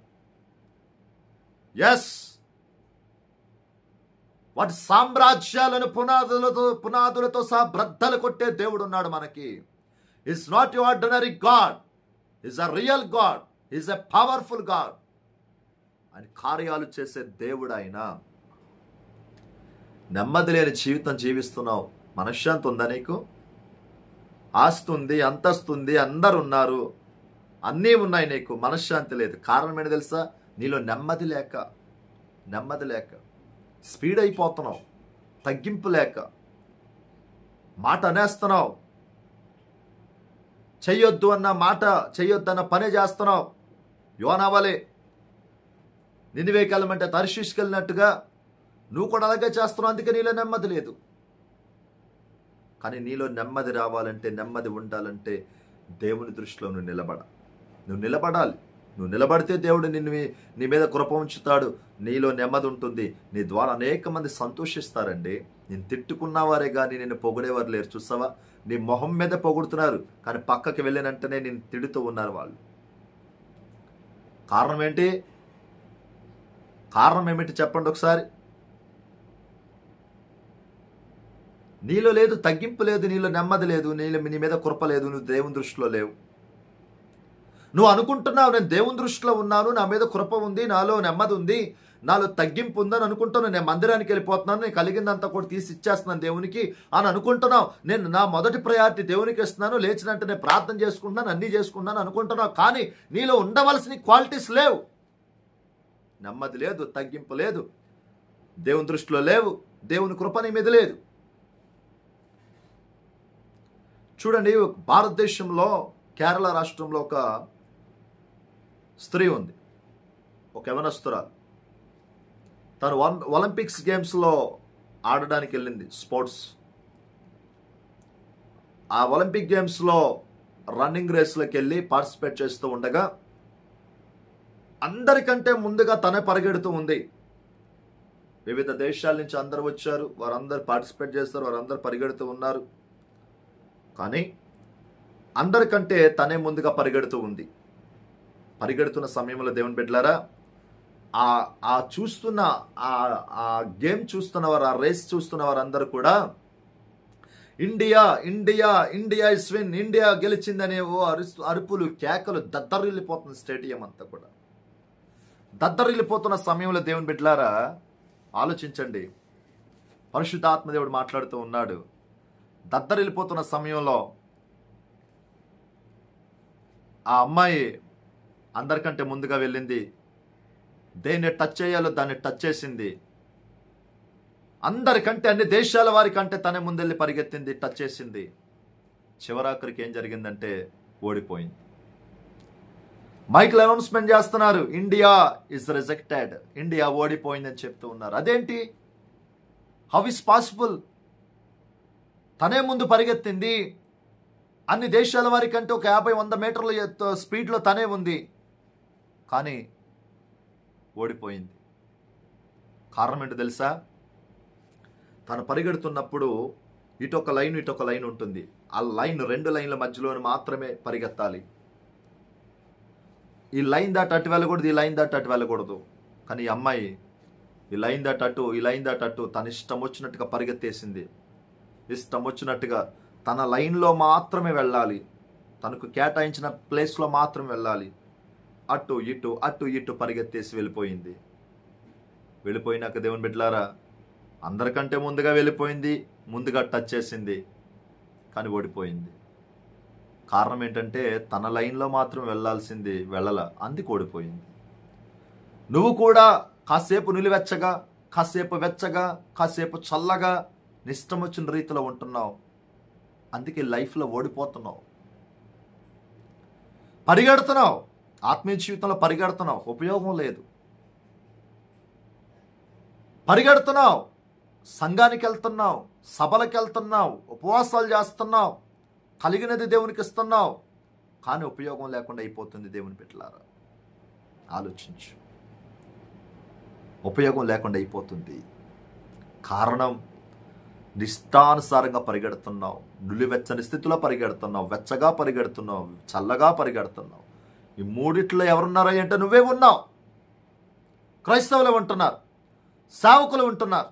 ఎస్, వాటి సామ్రాజ్యాలను పునాదులతో సహా బ్రద్దలు కొట్టే దేవుడు ఉన్నాడు మనకి. Is not you ordinary God, is a real God, is a powerful God. ఆయన కార్యాలు చేసే దేవుడు ఆయన. నెమ్మది లేని జీవితం జీవిస్తున్నావు. మనశ్శాంతి ఉందా నీకు? ఆస్తి ఉంది, అంతస్తు ఉంది, అందరు ఉన్నారు, అన్నీ ఉన్నాయి, నీకు మనశ్శాంతి లేదు. కారణం ఏంటి తెలుసా? నీలో నెమ్మది లేక స్పీడ్ అయిపోతున్నావు, తగ్గింపు లేక మాట అనేస్తున్నావు, చెయ్యొద్దు అన్న మాట చెయ్యొద్దన్న పనే చేస్తున్నావు. యోనావలే నినివేకి వెళ్ళమంటే తర్షీష్కి వెళ్ళినట్టుగా నువ్వు కూడా అలాగే చేస్తున్నావు. అందుకే నీలో నెమ్మది లేదు. కానీ నీలో నెమ్మది రావాలంటే, నెమ్మది ఉండాలంటే దేవుని దృష్టిలో నువ్వు నిలబడాలి. నువ్వు నిలబడితే దేవుడు నీ మీద కృప ఉంచుతాడు. నీలో నెమ్మది ఉంటుంది. నీ ద్వారా అనేక మంది సంతోషిస్తారండి. నేను తిట్టుకున్న వారే కానీ నేను పొగిడేవారు లేరు. చూసావా, నీ మొహం మీద పొగుడుతున్నారు, కానీ పక్కకి వెళ్ళినంటనే నేను తిడుతూ ఉన్నారు వాళ్ళు. కారణం ఏంటి? కారణం ఏమిటి చెప్పండి ఒకసారి. నీలో లేదు, తగ్గింపు లేదు, నీలో నెమ్మది లేదు, నీ మీద కృప లేదు, నువ్వు దేవుని దృష్టిలో లేవు. నువ్వు అనుకుంటున్నావు నేను దేవుని దృష్టిలో ఉన్నాను, నా మీద కృప ఉంది, నాలో నెమ్మది ఉంది, నాలో తగ్గింపు ఉందని అనుకుంటున్నాను. నేను మందిరానికి వెళ్ళిపోతున్నాను, నేను కలిగిందంతా కూడా తీసి ఇచ్చేస్తున్నాను దేవునికి అని అనుకుంటున్నావు. నేను నా మొదటి ప్రయారిటీ దేవునికి ఇస్తున్నాను, లేచినంటే నేను ప్రార్థన చేసుకుంటున్నాను, అన్నీ చేసుకుంటున్నాను అనుకుంటున్నావు. కానీ నీలో ఉండవలసిన క్వాలిటీస్ లేవు. నెమ్మది లేదు, తగ్గింపు లేదు, దేవుని దృష్టిలో లేవు, దేవుని కృప నీ మీద లేదు. చూడండి, భారతదేశంలో కేరళ రాష్ట్రంలో ఒక స్త్రీ ఉంది, ఒక యవనస్తురాలు. తను ఒలింపిక్స్ గేమ్స్లో ఆడడానికి వెళ్ళింది, స్పోర్ట్స్. ఆ ఒలింపిక్ గేమ్స్లో రన్నింగ్ రేస్లోకి వెళ్ళి పార్టిసిపేట్ చేస్తూ ఉండగా అందరికంటే ముందుగా తనే పరిగెడుతూ ఉంది. వివిధ దేశాల నుంచి అందరు వచ్చారు, వారందరు పార్టిసిపేట్ చేస్తారు, వారందరు పరిగెడుతూ ఉన్నారు. కానీ అందరికంటే తనే ముందుగా పరిగెడుతూ ఉంది. పరిగెడుతున్న సమయంలో దేవుని బిడ్డలారా, ఆ చూస్తున్న ఆ గేమ్ చూస్తున్న వారు, ఆ రేస్ చూస్తున్న వారందరూ కూడా India India India is win, India గెలిచిందనే ఓ అరుపులు, కేకలు, దద్దరిల్లిపోతుంది స్టేడియం అంతా కూడా. దద్దరిల్లిపోతున్న సమయంలో దేవుని బిడ్డలారా ఆలోచించండి, పరిశుద్ధాత్మ దేవుడు మాట్లాడుతూ ఉన్నాడు. దద్దరిల్లిపోతున్న సమయంలో ఆ అమ్మాయి అందరికంటే ముందుగా వెళ్ళింది. దేన్ని టచ్ చేయాలో దాన్ని టచ్ చేసింది. అందరికంటే, అన్ని దేశాల వారికంటే తనే ముందెళ్ళి పరిగెత్తింది, టచ్ చేసింది. చివరాఖరికి ఏం జరిగిందంటే ఓడిపోయింది. మైక్లో అనౌన్స్మెంట్ చేస్తున్నారు, ఇండియా ఇస్ రిజెక్టెడ్, ఇండియా ఓడిపోయిందని చెప్తూ ఉన్నారు. అదేంటి? How is possible? తనే ముందు పరిగెత్తింది. అన్ని దేశాల వారికంటే ఒక 50-100 మీటర్ల స్పీడ్లో తనే ఉంది, కానీ ఓడిపోయింది. కారణం ఏంటో తెలుసా? తను పరిగెడుతున్నప్పుడు ఇటొక లైన్ ఉంటుంది. ఆ లైన్, 2 లైన్ల మధ్యలో మాత్రమే పరిగెత్తాలి. ఈ లైన్ దాటి అటు వెళ్ళకూడదు, ఈ లైన్ దాటి అటు వెళ్ళకూడదు. కానీ ఈ అమ్మాయి ఈ లైన్ దాటి అటు, ఈ లైన్ దాటి అటు తన ఇష్టం వచ్చినట్టుగా పరిగెత్తేసింది. ఇష్టం వచ్చినట్టుగా తన లైన్లో మాత్రమే వెళ్ళాలి, తనకు కేటాయించిన ప్లేస్లో మాత్రమే వెళ్ళాలి. అటు ఇటు పరిగెత్తేసి వెళ్ళిపోయింది. వెళ్ళిపోయినాక దేవుని బిడ్డలారా, అందరికంటే ముందుగా వెళ్ళిపోయింది, ముందుగా టచ్ చేసింది, కానీ ఓడిపోయింది. కారణం ఏంటంటే తన లైన్లో మాత్రం వెళ్ళాల్సింది వెళ్ళాల, అందుకు ఓడిపోయింది. నువ్వు కూడా కాసేపు నిలువెచ్చగా, కాసేపు వెచ్చగా, కాసేపు చల్లగా నిష్టం వచ్చిన రీతిలో ఉంటున్నావు, అందుకే లైఫ్లో ఓడిపోతున్నావు. పరిగెడుతున్నావు, ఆత్మీయ జీవితంలో పరిగెడుతున్నావు, ఉపయోగం లేదు. పరిగెడుతున్నావు, సంఘానికి వెళ్తున్నావు, సభలకు వెళ్తున్నావు, ఉపవాసాలు చేస్తున్నావు, కలిగినది దేవునికి ఇస్తున్నావు, కానీ ఉపయోగం లేకుండా అయిపోతుంది. దేవుని బిడ్డలారా, ఆలోచించు. ఉపయోగం లేకుండా అయిపోతుంది. కారణం, నిష్టానుసారంగా పరిగెడుతున్నావు, నులివెచ్చని స్థితిలో పరిగెడుతున్నావు, వెచ్చగా పరిగెడుతున్నావు, చల్లగా పరిగెడుతున్నావు. ఈ మూడిట్లో ఎవరున్నారా అంటే నువ్వే ఉన్నావు. క్రైస్తవులు ఉంటున్నారు, సేవకులు ఉంటున్నారు.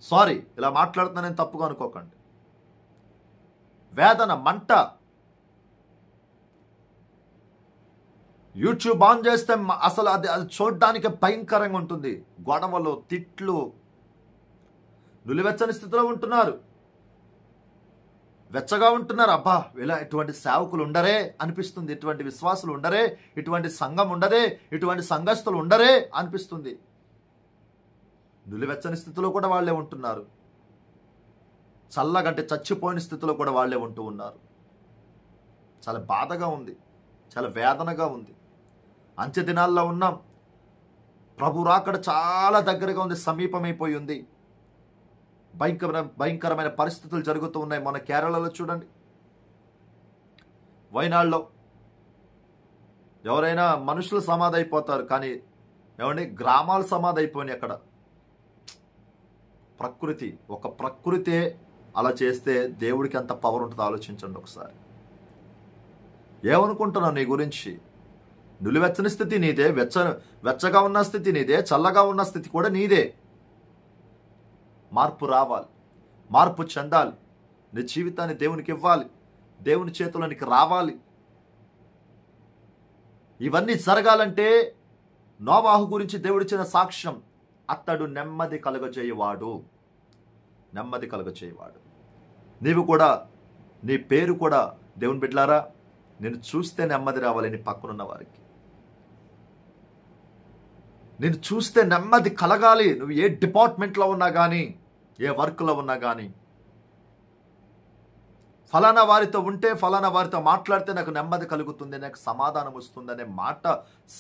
సారీ, ఇలా మాట్లాడుతున్నానని తప్పుగా అనుకోకండి. వేదన, మంట. యూట్యూబ్ ఆన్ చేస్తే అసలు అది చూడడానికి భయంకరంగా ఉంటుంది. గొడవలు, తిట్లు. నులివెచ్చని స్థితిలో ఉంటున్నారు, వెచ్చగా ఉంటున్నారు. అబ్బా, ఇలా ఇటువంటి సేవకులు ఉండరే అనిపిస్తుంది, ఇటువంటి విశ్వాసులు ఉండరే, ఇటువంటి సంఘం ఉండరే, ఇటువంటి సంఘస్థులు ఉండరే అనిపిస్తుంది. నులివెచ్చని స్థితిలో కూడా వాళ్ళే ఉంటున్నారు, చల్లగంటే చచ్చిపోయిన స్థితిలో కూడా వాళ్ళే ఉంటూ ఉన్నారు. చాలా బాధగా ఉంది, చాలా వేదనగా ఉంది. అంచె దినాల్లో ఉన్నాం. ప్రభు రాకడ చాలా దగ్గరగా ఉంది, సమీపమైపోయి ఉంది. భయంకరమైన పరిస్థితులు జరుగుతూ ఉన్నాయి. మన కేరళలో చూడండి, వైనాడులో ఎవరైనా మనుషులు సమాధి అయిపోతారు, కానీ ఏమండి గ్రామాలు సమాధి అయిపోయినాయి. అక్కడ ప్రకృతి, ఒక ప్రకృతే అలా చేస్తే దేవుడికి ఎంత పవర్ ఉంటుందో ఆలోచించండి ఒకసారి. ఏమనుకుంటున్నావు నీ గురించి? నులివెచ్చని స్థితి నీదే, వెచ్చగా ఉన్న స్థితి నీదే, చల్లగా ఉన్న స్థితి కూడా నీదే. మార్పు రావాలి, మార్పు చెందాలి. నీ జీవితాన్ని దేవునికి ఇవ్వాలి, దేవుని చేతులోనికి రావాలి. ఇవన్నీ జరగాలంటే నోవాహు గురించి దేవుడిచ్చిన సాక్ష్యం, అతడు నెమ్మది కలుగజేయవాడు, నెమ్మది కలుగజేయవాడు. నీవు కూడా, నీ పేరు కూడా, దేవుని బిడ్డలారా, నేను చూస్తే నెమ్మది రావాలి. నీ పక్కనున్న వారికి నేను చూస్తే నెమ్మది కలగాలి. నువ్వు ఏ డిపార్ట్మెంట్లో ఉన్నా కానీ, ఏ వర్క్లో ఉన్నా కానీ, ఫలానా వారితో ఉంటే, ఫలానా వారితో మాట్లాడితే నాకు నెమ్మది కలుగుతుంది, నాకు సమాధానం వస్తుంది అనే మాట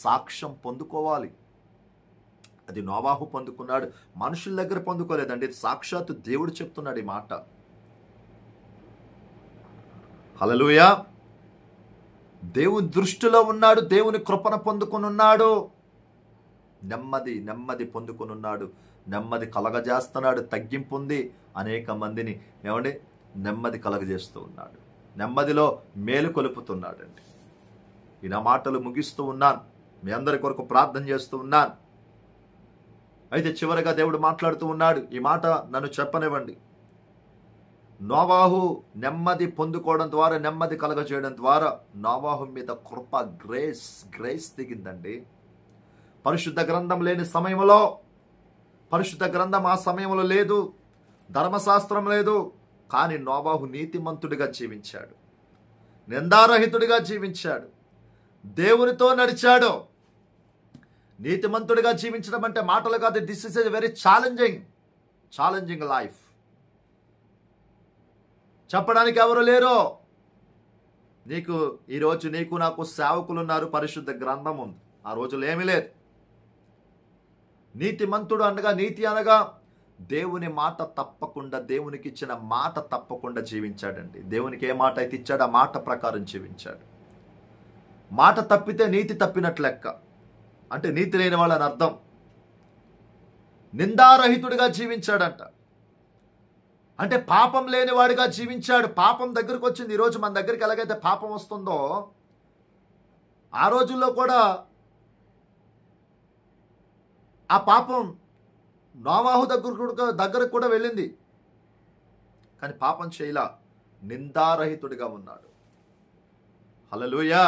సాక్ష్యం పొందుకోవాలి. అది నోవాహు పొందుకున్నాడు, మనుషుల దగ్గర పొందుకోలేదండి. సాక్షాత్తు దేవుడు చెప్తున్నాడు ఈ మాట. హల్లెలూయా. దేవుని దృష్టిలో ఉన్నాడు, దేవుని కృపను పొందుకుని ఉన్నాడు, నెమ్మది పొందుకుని ఉన్నాడు, నెమ్మది కలగజేస్తున్నాడు. తగ్గింపు ఉంది, అనేక మందిని ఏమండి నెమ్మది కలగజేస్తూ ఉన్నాడు, నెమ్మదిలో మేలు కొలుపుతున్నాడండి. ఈ నా మాటలు ముగిస్తూ ఉన్నాను, మీ అందరి కొరకు ప్రార్థన చేస్తూ ఉన్నాను. అయితే చివరిగా దేవుడు మాట్లాడుతూ ఉన్నాడు. ఈ మాట నన్ను చెప్పనివ్వండి. నోవాహు నెమ్మది పొందుకోవడం ద్వారా, నెమ్మది కలగజేయడం ద్వారా నోవాహు మీద కృప, గ్రేస్ దిగిందండి. పరిశుద్ధ గ్రంథం లేని సమయంలో, పరిశుద్ధ గ్రంథం ఆ సమయంలో లేదు, ధర్మశాస్త్రం లేదు, కానీ నోవాహు నీతిమంతుడిగా జీవించాడు, నిందారహితుడిగా జీవించాడు, దేవునితో నడిచాడు. నీతిమంతుడిగా జీవించడం అంటే మాటలు కాదు. This is a very challenging life. చెప్పడానికి ఎవరు లేరు. ఈరోజు నీకు నాకు సేవకులు ఉన్నారు, పరిశుద్ధ గ్రంథం ఉంది. ఆ రోజులు ఏమీ లేదు. నీతిమంతుడు అనగా, నీతి అనగా దేవుని మాట తప్పకుండా, దేవునికి ఇచ్చిన మాట తప్పకుండా జీవించాడండి. దేవునికి ఏ మాట అయితే ఇచ్చాడో ఆ మాట ప్రకారం జీవించాడు. మాట తప్పితే నీతి తప్పినట్లు లెక్క, అంటే నీతి లేని వాళ్ళని అర్థం. నిందారహితుడిగా జీవించాడంట, అంటే పాపం లేనివాడిగా జీవించాడు. పాపం దగ్గరకు వచ్చింది. ఈరోజు మన దగ్గరికి ఎలాగైతే పాపం వస్తుందో, ఆ రోజుల్లో కూడా ఆ పాపం నోవాహు దగ్గరకు కూడా వెళ్ళింది, కానీ పాపం చేయలా, నిందారహితుడిగా ఉన్నాడు. హల్లెలూయా.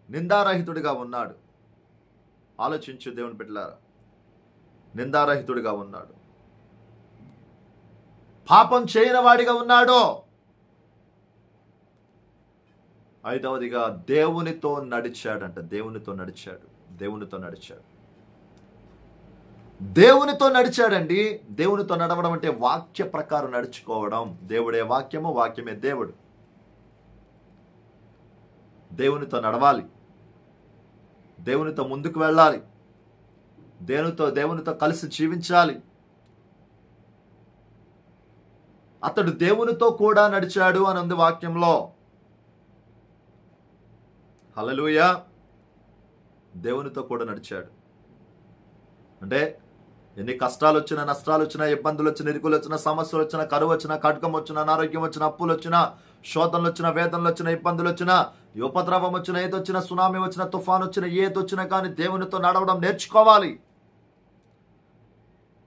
నిందారహితుడిగా ఉన్నాడు. ఆలోచించు దేవుని బిడ్డలారా, నిందారహితుడిగా ఉన్నాడు, పాపం చేయని వాడిగా ఉన్నాడు. ఐదవదిగా దేవునితో నడిచాడంట. దేవునితో నడిచాడు. దేవునితో నడిచాడండి. దేవునితో నడవడం అంటే వాక్య ప్రకారం నడుచుకోవడం. దేవుడే వాక్యము, వాక్యమే దేవుడు. దేవునితో నడవాలి, దేవునితో ముందుకు వెళ్ళాలి, దేవునితో కలిసి జీవించాలి. అతడు దేవునితో కూడా నడిచాడు అని ఉంది వాక్యంలో. హల్లెలూయా. దేవునితో కూడా నడిచాడు అంటే ఎన్ని కష్టాలు వచ్చినా, నష్టాలు వచ్చినా, ఇబ్బందులు వచ్చినా, ఇరుకులు వచ్చినా, సమస్యలు వచ్చినా, కరువు వచ్చినా, ఖడ్గం వచ్చినా, అనారోగ్యం వచ్చినా, అప్పులు వచ్చినా, శోధనలు వచ్చినా, వేదనలు వచ్చినా, ఇబ్బందులు వచ్చినా, ఉపద్రవం వచ్చినా, ఏదొచ్చినా, సునామీ వచ్చినా, తుఫాన్ వచ్చినా, ఏదొచ్చినా కానీ దేవునితో నడవడం నేర్చుకోవాలి.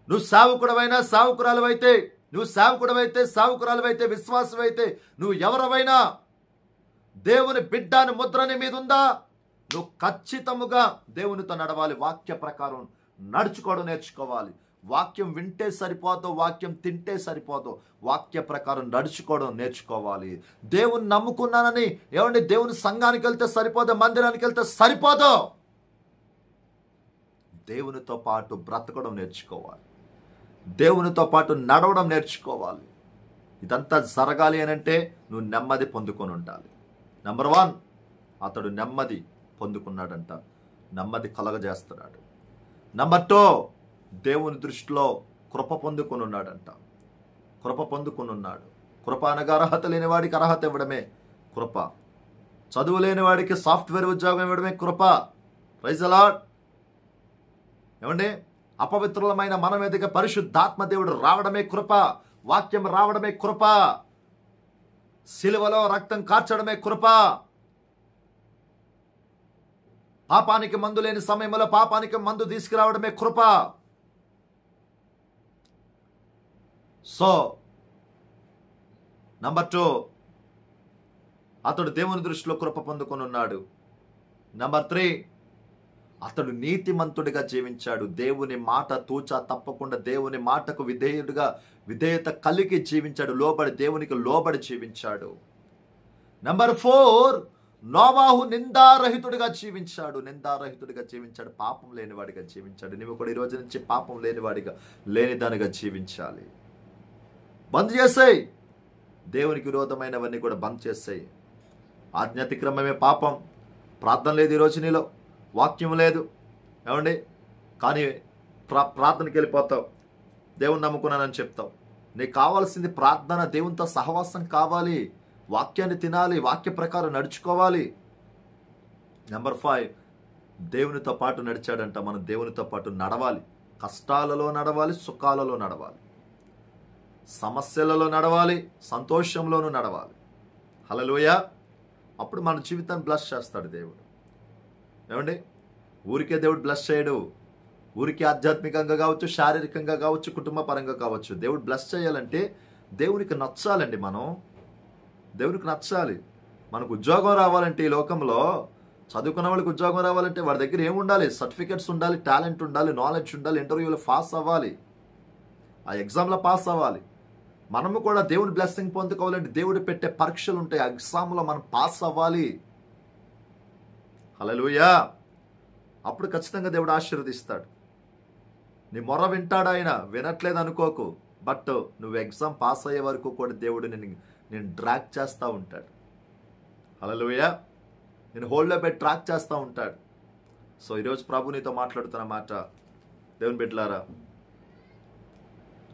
నువ్వు సావుకుడవైనా, సావుకురాలవైతే, విశ్వాసమైతే, నువ్వు ఎవరవైనా దేవుని బిడ్డ అని ముద్ర నీ మీద ఉందా? నువ్వు ఖచ్చితముగా దేవునితో నడవాలి. వాక్య ప్రకారం నడుచుకోవడం నేర్చుకోవాలి. వాక్యం వింటే సరిపోదు, వాక్యం తింటే సరిపోదు, వాక్య ప్రకారం నడుచుకోవడం నేర్చుకోవాలి. దేవుని నమ్ముకున్నానని ఏమండి దేవుని సంఘానికి వెళ్తే సరిపోదు, మందిరానికి వెళ్తే సరిపోదు. దేవునితో పాటు బ్రతకడం నేర్చుకోవాలి, దేవునితో పాటు నడవడం నేర్చుకోవాలి. ఇదంతా జరగాలి అని అంటే నువ్వు నెమ్మది పొందుకొని ఉండాలి. నెంబర్ 1, అతడు నెమ్మది పొందుకున్నాడంట, నెమ్మది కలగజేస్తున్నాడు. నెంబర్ 2, దేవుని దృష్టిలో కృప పొందుకొని ఉన్నాడంట. కృప అనగా అర్హత లేని వాడికి అర్హత ఇవ్వడమే కృప. చదువు లేని వాడికి సాఫ్ట్వేర్ ఉద్యోగం ఇవ్వడమే కృప. Praise the lord. ఏమండి, అపవిత్రులమైన మన మీదకి పరిశుద్ధాత్మ దేవుడు రావడమే కృప. వాక్యం రావడమే కృప. సిలువలో రక్తం కార్చడమే కృప. పాపానికి మందు లేని సమయంలో పాపానికి మందు తీసుకురావడమే కృప. సో నంబర్ 2, అతడు దేవుని దృష్టిలో కృప పొందుకొని ఉన్నాడు. నంబర్ 3, అతడు నీతిమంతుడిగా జీవించాడు. దేవుని మాట తూచా తప్పకుండా దేవుని మాటకు విధేయత కలిగి జీవించాడు. దేవునికి లోబడి జీవించాడు. నంబర్ 4, నోవాహు నిందారహితుడిగా జీవించాడు. పాపం లేనివాడిగా జీవించాడు. నువ్వు కూడా ఈ రోజు నుంచి పాపం లేనిదానిగా జీవించాలి. బంద్ చేసేయి. దేవునికి విరోధమైనవన్నీ కూడా బంద్ చేసేయి. ఆజ్ఞాతిక్రమమే పాపం. ప్రార్థన లేదు ఈరోజు నీలో, వాక్యం లేదు. ఏమండి, కానీ ప్రార్థనకి వెళ్ళిపోతావు, దేవుని నమ్ముకున్నానని చెప్తావు. నీకు కావాల్సింది ప్రార్థన, దేవునితో సహవాసం కావాలి, వాక్యాన్ని తినాలి, వాక్య ప్రకారం నడుచుకోవాలి. నెంబర్ 5, దేవునితో పాటు నడిచాడంట. మనం దేవునితో పాటు నడవాలి. కష్టాలలో నడవాలి, సుఖాలలో నడవాలి, సమస్యలలో నడవాలి, సంతోషంలోనూ నడవాలి. హల్లెలూయా. అప్పుడు మన జీవితాన్ని బ్లెస్ చేస్తాడు దేవుడు. ఏమండి, ఊరికే దేవుడు బ్లెస్ చేయడు. ఊరికే ఆధ్యాత్మికంగా కావచ్చు, శారీరకంగా కావచ్చు, కుటుంబ పరంగా కావచ్చు. దేవుడు బ్లెస్ చేయాలంటే దేవునికి నచ్చాలండి. మనం దేవునికి నచ్చాలి. మనకు ఉద్యోగం రావాలంటే ఈ లోకంలో చదువుకున్న వాళ్ళకి ఉద్యోగం రావాలంటే వాడి దగ్గర ఏముండాలి? సర్టిఫికెట్స్ ఉండాలి, టాలెంట్ ఉండాలి, నాలెడ్జ్ ఉండాలి, ఇంటర్వ్యూలో పాస్ అవ్వాలి, ఆ ఎగ్జామ్లో పాస్ అవ్వాలి. మనము కూడా దేవుని బ్లెస్సింగ్ పొందుకోవాలంటే దేవుడు పెట్టే పరీక్షలు ఉంటాయి, ఆ ఎగ్జామ్లో మనం పాస్ అవ్వాలి. హల్లెలూయా. అప్పుడు ఖచ్చితంగా దేవుడు ఆశీర్వదిస్తాడు. నీ మొర వింటాడు ఆయన, వినట్లేదు అనుకోకు. బట్ నువ్వు ఎగ్జామ్ పాస్ అయ్యే వరకు కూడా దేవుడు నేను డ్రాక్ చేస్తూ ఉంటాడు. హల్లెలూయా. నేను హోల్డ్లో పెట్టి ట్రాక్ చేస్తూ ఉంటాడు. సో ఈరోజు ప్రభు నీతో మాట్లాడుతున్న మాట, దేవుని బిడ్డలారా,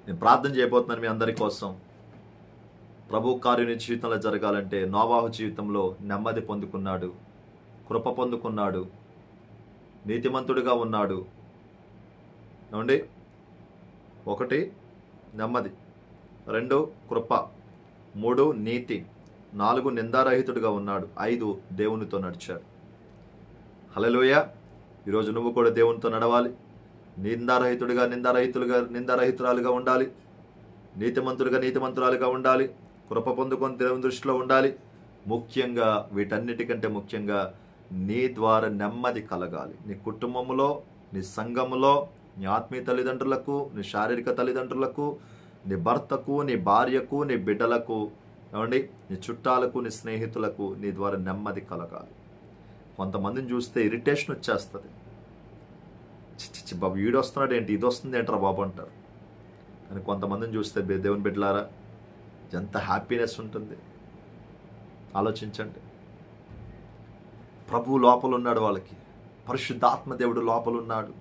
నేను ప్రార్థన చేయబోతున్నాను మీ అందరి కోసం. ప్రభు కార్యం నీ జీవితంలో జరగాలంటే నోవాహు జీవితంలో నెమ్మది పొందుకున్నాడు, కృప పొందుకున్నాడు, నీతిమంతుడిగా ఉన్నాడు. ఏమండి, 1 నెమ్మది, 2 కృప, 3 నీతి, 4 నిందారహితుడిగా ఉన్నాడు, 5 దేవునితో నడిచాడు. హల్లెలూయా. ఈరోజు నువ్వు కూడా దేవునితో నడవాలి. నిందారహితురాలుగా ఉండాలి, నీతిమంతుడిగా నీతిమంతురాలుగా ఉండాలి, కృప పొందుకొని దేవుని దృష్టిలో ఉండాలి, ముఖ్యంగా వీటన్నిటికంటే ముఖ్యంగా నీ ద్వారా నెమ్మది కలగాలి. నీ కుటుంబంలో, నీ సంఘములో, నీ ఆత్మీయ తల్లిదండ్రులకు, నీ శారీరక తల్లిదండ్రులకు, నీ భర్తకు, నీ భార్యకు, నీ బిడ్డలకు, ఏమండి, నీ చుట్టాలకు, నీ స్నేహితులకు నీ ద్వారా నెమ్మది కలగాలి. కొంతమందిని చూస్తే ఇరిటేషన్ వచ్చేస్తుంది. చిచ్చి బాబు వీడు వస్తున్నాడు ఏంటి, ఇది వస్తుంది ఏంట్రా బాబు అంటారు. కానీ కొంతమందిని చూస్తే దేవుని బిడ్డలారా ఎంత హ్యాపీనెస్ ఉంటుంది ఆలోచించండి. ప్రభువు లోపల ఉన్నాడు, వాళ్ళకి పరిశుద్ధాత్మ దేవుడు లోపల ఉన్నాడు.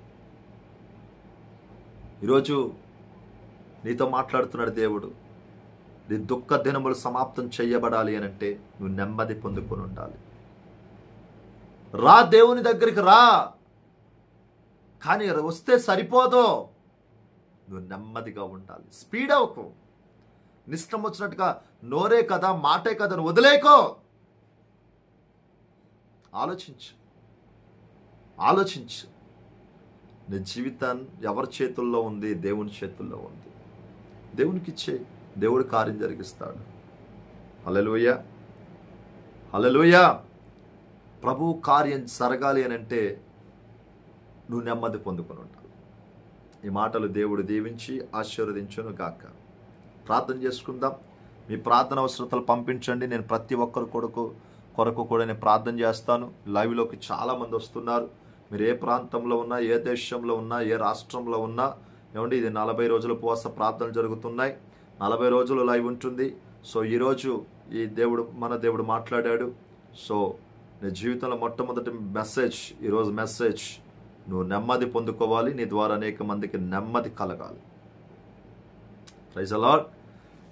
ఈరోజు నీతో మాట్లాడుతున్నాడు దేవుడు. నీ దుఃఖ దినములు సమాప్తం చేయబడాలి అని అంటే నువ్వు నెమ్మది పొందుకొని ఉండాలి. రా, దేవుని దగ్గరికి రా, కానీ వస్తే సరిపోదు, నువ్వు నెమ్మదిగా ఉండాలి. స్పీడ్ అవ్వకు. నిష్టం వచ్చినట్టుగా నోరే కదా, మాటే కదా నువ్వు వదిలేకో. ఆలోచించు. నీ జీవితం ఎవరి చేతుల్లో ఉంది? దేవుని చేతుల్లో ఉంది. దేవునికి ఇచ్చే, దేవుడు కార్యం జరిగిస్తాడు. హల్లెలూయా, హల్లెలూయా. ప్రభు కార్యం జరగాలి అని అంటే నువ్వు నెమ్మది పొందుకొని ఉండాలి. ఈ మాటలు దేవుడు దీవించి ఆశీర్వదించును గాక. ప్రార్థన చేసుకుందాం. మీ ప్రార్థన అవసరతలు పంపించండి. నేను ప్రతి ఒక్కరి కొరకు కూడా నేను ప్రార్థన చేస్తాను. లైవ్లోకి చాలామంది వస్తున్నారు. మీరు ఏ ప్రాంతంలో ఉన్నా, ఏ దేశంలో ఉన్నా, ఏ రాష్ట్రంలో ఉన్నా, ఏమండి, ఇది 40 రోజుల ఉపవాస ప్రార్థనలు జరుగుతున్నాయి. 40 రోజులు లైవ్ ఉంటుంది. సో ఈరోజు మన దేవుడు మాట్లాడాడు. సో నీ జీవితంలో మొట్టమొదటి మెసేజ్, ఈరోజు మెసేజ్, నువ్వు నెమ్మది పొందుకోవాలి. నీ ద్వారా అనేక మందికి నెమ్మది కలగాలి. Praise the Lord.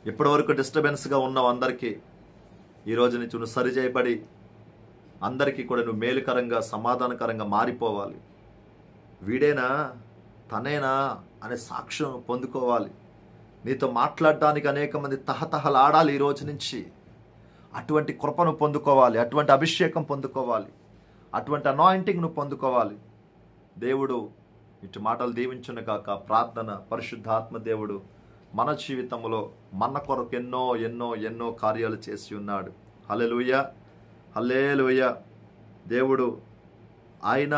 ఇప్పటివరకు డిస్టర్బెన్స్గా ఉన్నావు అందరికీ ఈరోజు నుంచి నువ్వు సరి చేయబడి అందరికీ కూడా నువ్వు మేలుకరంగా, సమాధానకరంగా మారిపోవాలి. వీడేనా, తనేనా అనే సాక్ష్యం పొందుకోవాలి. నీతో మాట్లాడడానికి అనేక మంది తహతహలాడాలి ఈ రోజు నుంచి. అటువంటి కృపను పొందుకోవాలి, అటువంటి అభిషేకం పొందుకోవాలి, అటువంటి అనాయింటింగ్ నువ్వు పొందుకోవాలి. దేవుడు ఇటు మాటలు దీవించును కాక. ప్రార్థన, పరిశుద్ధాత్మ దేవుడు మన జీవితంలో మన కొరకు ఎన్నో ఎన్నో ఎన్నో కార్యాలు చేసి ఉన్నాడు. హల్లెలూయా, హల్లెలూయా. దేవుడు ఆయన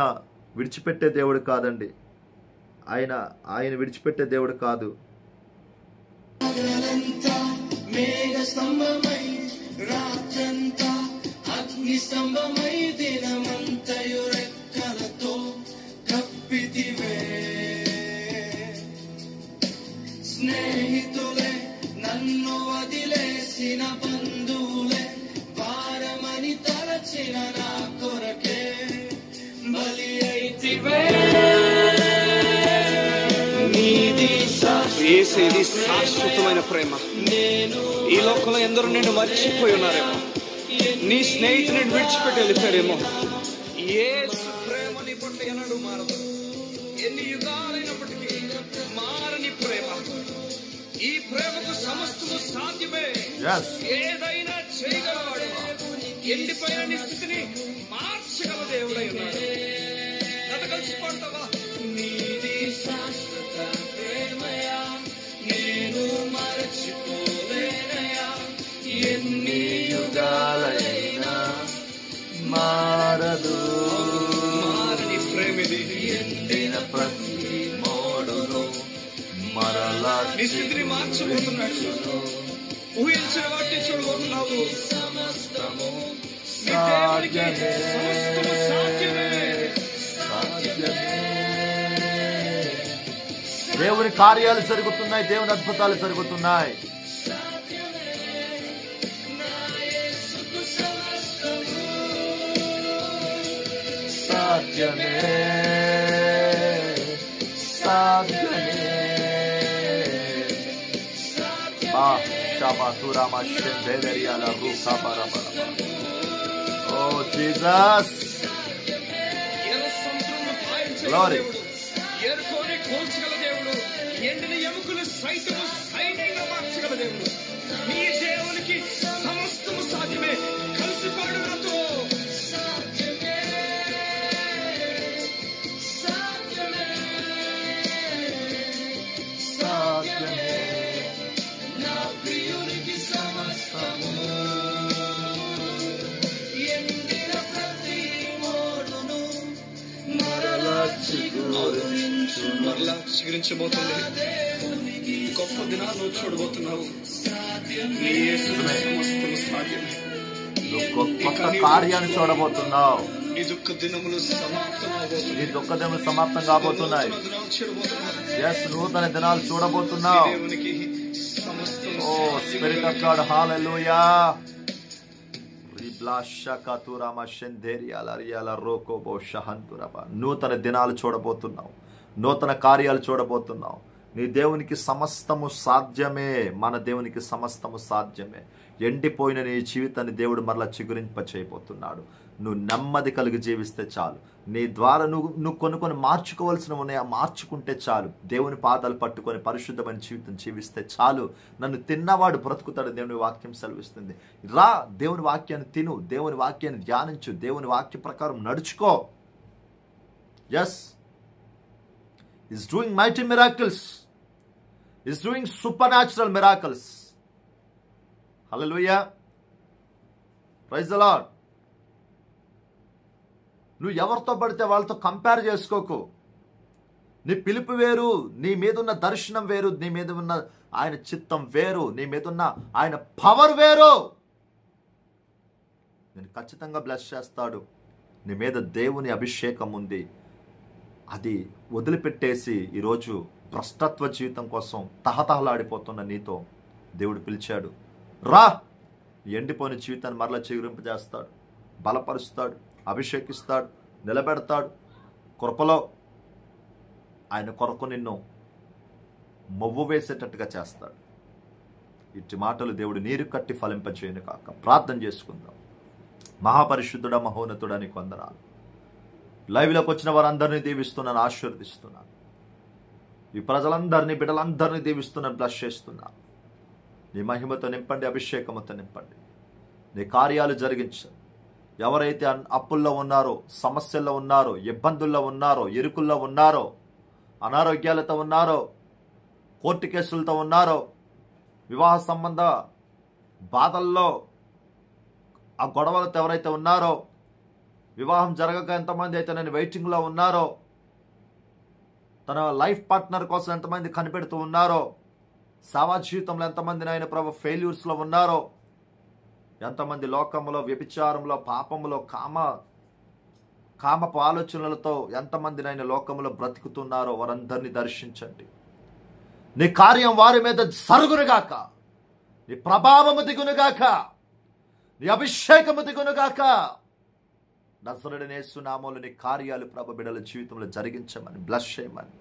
విడిచిపెట్టే దేవుడు కాదండి. ఆయన విడిచిపెట్టే దేవుడు కాదు. మేఘ స్తంభమై రాత్రంతా అగ్ని స్తంభమై దినమంతయు రెక్కలతో కప్పితివే. స్నేహితులే నన్ను వదిలేసిన బంధువులే భారమని తలచిన నా కొరకే బలి అయితివే. యేసేది శాశ్వతమైన ప్రేమ. ఈ లోకంలో ఎందరో నిన్ను మర్చిపోయి ఉన్నారేమో, నీ స్నేహితుని విడిచిపెట్టి వెళ్ళిపోయారేమో. యేసు ప్రేమ నీ పట్ల ఎన్నడూ మారదు. ఎన్ని యుగాలైనప్పటికీ మారని ప్రేమ. ఈ ప్రేమకు సమస్తము సాధ్యమే. ఏదైనా చేయగలవాడు. ఎండిపోయిన నీ స్థితిని మార్చగల దేవుడై ఉన్నాడు. కథ కలిసి పాడతావా? నీది శాశ్వత ప్రేమయా, నేను మరచిపోలేనయా. ఎన్ని యుగాలైనా మారదు. మారని ప్రేమిది. ఎండిన ప్రతి మోడును మరలా నీ స్థితిని మార్చబోతున్నాడు. ఊహించిన వాటిని చూడబోతున్నావు. సమస్తము నీ దేవునికి సమస్తము సాధ్యమే. దేవుని కార్యాలు జరుగుతున్నాయి, దేవుని అద్భుతాలు జరుగుతున్నాయి. సాధ్యమే, సాధ్యమే. Oh Jesus. Glory. ఏరుకోని కోల్చగల దేవుడు, ఎండిన ఎముకలు సైతము సైన్యంగా మార్చగల దేవుడు. నీ దేవునికి సమస్తము సాధ్యమే. కలిసి పాడు నాతో. నా ప్రియునికి సమస్తము మరలా చిగురించబోతుంది. గొప్ప దినాలు నువ్వు చూడబోతున్నావు. నీ యేసుతో సమస్తము సాధ్యమే. నువ్వు కొత్త కార్యాన్ని చూడబోతున్నావు. నీ దుఃఖ దినములు సమాప్తమవబోతున్నాయి. నీ దుఃఖ దినములు సమాప్తం కాబోతున్నాయి. దినాలు చూడబోతున్నావు. ఎస్, నూతన దినాలు చూడబోతున్నావు. దేవునికి సమస్తము ఓ స్పిరిట్ ఆఫ్ గాడ్, హల్లెలూయా. నూతన దినాలు చూడబోతున్నావు. నూతన కార్యాలు చూడబోతున్నావు. నీ దేవునికి సమస్తము సాధ్యమే. మన దేవునికి సమస్తము సాధ్యమే. ఎండిపోయిన నీ జీవితాన్ని దేవుడు మరలా చిగురింప చేయబోతున్నాడు. నువ్వు నెమ్మది కలిగి జీవిస్తే చాలు. నీ ద్వారా నువ్వు కొన్ని మార్చుకోవాల్సినవి ఉన్నాయి, మార్చుకుంటే చాలు. దేవుని పాదాలు పట్టుకొని పరిశుద్ధమైన జీవితం జీవిస్తే చాలు. నన్ను తిన్నవాడు బ్రతుకుతాడు, దేవుని వాక్యం సెలవిస్తుంది. రా, దేవుని వాక్యాన్ని తిను, దేవుని వాక్యాన్ని ధ్యానించు, దేవుని వాక్య ప్రకారం నడుచుకో. Yes, is doing mighty miracles, is doing supernatural miracles. Hallelujah, praise the Lord. నువ్వు ఎవరితో పడితే వాళ్ళతో కంపేర్ చేసుకోకు. నీ పిలుపు వేరు, నీ మీద ఉన్న దర్శనం వేరు, నీ మీద ఉన్న ఆయన చిత్తం వేరు, నీ మీద ఉన్న ఆయన పవర్ వేరు. నేను ఖచ్చితంగా బ్లెస్ చేస్తాడు. నీ మీద దేవుని అభిషేకం ఉంది. అది వదిలిపెట్టేసి ఈరోజు భ్రష్టత్వ జీవితం కోసం తహతహలాడిపోతున్న నీతో దేవుడు పిలిచాడు. రా, ఎండిపోయిన జీవితాన్ని మరలా చిగురింపజేస్తాడు, బలపరుస్తాడు, అభిషేకిస్తాడు, నిలబెడతాడు. కృపలో ఆయన కొరకు నిన్ను మొవ్వు వేసేటట్టుగా చేస్తాడు. ఇట్టి మాటలు దేవుడు నీరు కట్టి ఫలింపచేయను కాక. ప్రార్థన చేసుకుందాం. మహాపరిశుద్ధుడా, మహోన్నతుడా, నీకు వందనాలు. లైవ్లోకి వచ్చిన వారందరినీ దీవిస్తున్నాను, ఆశీర్వదిస్తున్నాను. ఈ ప్రజలందరినీ, బిడ్డలందరినీ దీవిస్తున్నాను, బ్లెస్ చేస్తున్నాను. నీ మహిమతో నింపండి, అభిషేకముతో నింపండి. నీ కార్యాలు జరిగించండి. ఎవరైతే అప్పుల్లో ఉన్నారో, సమస్యల్లో ఉన్నారో, ఇబ్బందుల్లో ఉన్నారో, ఇరుకుల్లో ఉన్నారో, అనారోగ్యాలతో ఉన్నారో, కోర్టు కేసులతో ఉన్నారో, వివాహ సంబంధ బాధల్లో ఆ గొడవలతో ఎవరైతే ఉన్నారో, వివాహం జరగక ఎంతమంది అయితే నేను వెయిటింగ్లో ఉన్నారో, తన లైఫ్ పార్ట్నర్ కోసం ఎంతమంది కనిపెడుతూ ఉన్నారో, సేవా జీవితంలో ఎంతమంది నాయన ప్రభు ఫెయిల్యూర్స్లో ఉన్నారో, ఎంతమంది లోకంలో, వ్యభిచారంలో, పాపంలో, కామపు ఆలోచనలతో ఎంతమంది నాయన లోకంలో బ్రతుకుతున్నారో వారందరినీ దర్శించండి. నీ కార్యం వారి మీద జరుగునుగాక, నీ ప్రభావము దిగునుగాక, నీ అభిషేకము దిగునుగాక. నజరేయుడైన యేసు నామములో నీ కార్యాలు ప్రభు బిడ్డల జీవితంలో జరిగించమని, బ్లెస్ చేయమని,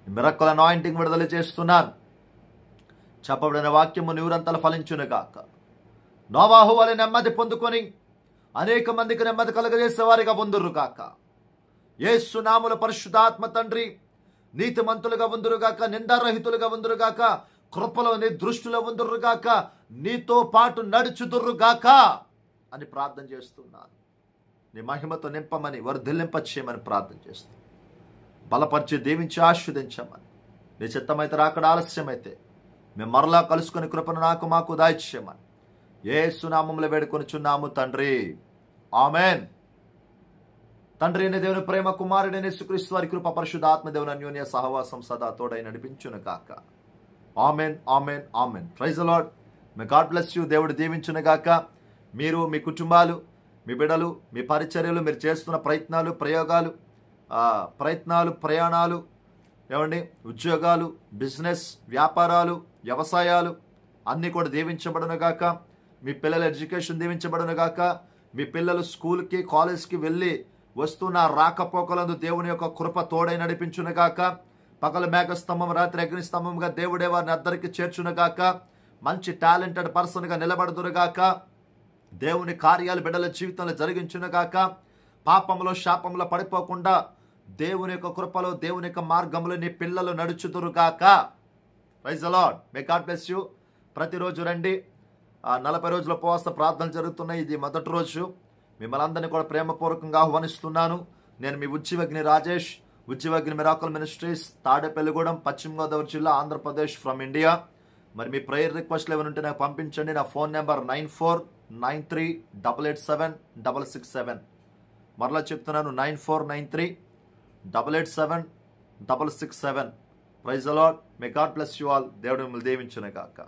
మిరకల్ అనాయింటింగ్ విడుదల చేస్తున్నాను. చెప్పబడిన వాక్యము నిరంతరం ఫలించునుగాక. నోవాహు వలె నెమ్మది పొందుకొని అనేక మందికి నెమ్మది కలుగజేసేవారిగా ఉందురుగాక. యేసు నామములో పరిశుద్ధాత్మ తండ్రి నీతిమంతులుగా ఉందురుగాక, నిందారహితులుగా ఉందురుగాక, కృపలో నీ దృష్టిలో ఉందురుగాక, నీతో పాటు నడుచుదురుగాక అని ప్రార్థన చేస్తున్నాను. నీ మహిమతో నింపమని, వర్ధిల్లింప చేయమని ప్రార్థన చేస్తున్నాను. బలపరిచి దీవించి ఆశీర్వదించమని, నీ చిత్తమైతే రాకడ ఆలస్యమైతే మేము మరలా కలుసుకొని కృపను నాకు మాకు దాయిచ్చేయమని యేసు నామములో వేడుకొనుచున్నాము తండ్రి, ఆమెన్. తండ్రి అయిన దేవుని ప్రేమ, కుమారుడైన యేసుక్రీస్తు వారి కృప, పరిశుద్ధాత్మ దేవుని అన్యోన్య సహవాసం సదా తోడై నడిపించును గాక. Amen, amen, amen. Praise the Lord. May God bless you. దేవుడు దీవించును గాక. మీరు, మీ కుటుంబాలు, మీ బిడ్డలు, మీ పరిచర్యలు, మీరు చేస్తున్న ప్రయత్నాలు, ప్రయాణాలు, ఏమండి, ఉద్యోగాలు, బిజినెస్, వ్యాపారాలు, వ్యవసాయాలు అన్నీ కూడా దీవించబడును గాక. మీ పిల్లల ఎడ్యుకేషన్ దీవించబడును గాక. మీ పిల్లలు స్కూల్కి, కాలేజ్కి వెళ్ళి వస్తున్న రాకపోకలందు దేవుని యొక్క కృప తోడై నడిపించును గాక. పగలు మేఘస్తంభం, రాత్రి అగ్నిస్తంభంగా దేవుడే వారిని అందరికీ చేర్చును గాక. మంచి టాలెంటెడ్ పర్సన్గా నిలబడుదురు గాక. దేవుని కార్యాలు బిడ్డల జీవితంలో జరిగించును గాక. పాపంలో, శాపంలో పడిపోకుండా దేవుని యొక్క కృపలో, దేవుని యొక్క మార్గంలో నీ పిల్లలు నడుచుదురు గాక. Praise the Lord. May God bless you. ప్రతిరోజు రండి. 40 రోజుల ఉపవాస ప్రార్థనలు జరుగుతున్నాయి. ఇది మొదటి రోజు. మిమ్మల్ని అందరినీ కూడా ప్రేమపూర్వకంగా ఆహ్వానిస్తున్నాను. నేను మీ ఉజ్జీవగ్ని రాజేష్, ఉజ్జీవగ్ని మిరాకల్ మినిస్ట్రీస్, తాడేపల్లిగూడెం, పశ్చిమ గోదావరి జిల్లా, ఆంధ్రప్రదేశ్, ఫ్రమ్ ఇండియా. మరి మీ ప్రేయర్ రిక్వెస్ట్లు ఏమైనా ఉంటే నాకు పంపించండి. నా ఫోన్ నెంబర్ 9493887667. మరలా చెప్తున్నాను, 9493 887-667. Praise the Lord. May God bless you all. దేవుడు మిమ్మల్ని దీవించును గాక.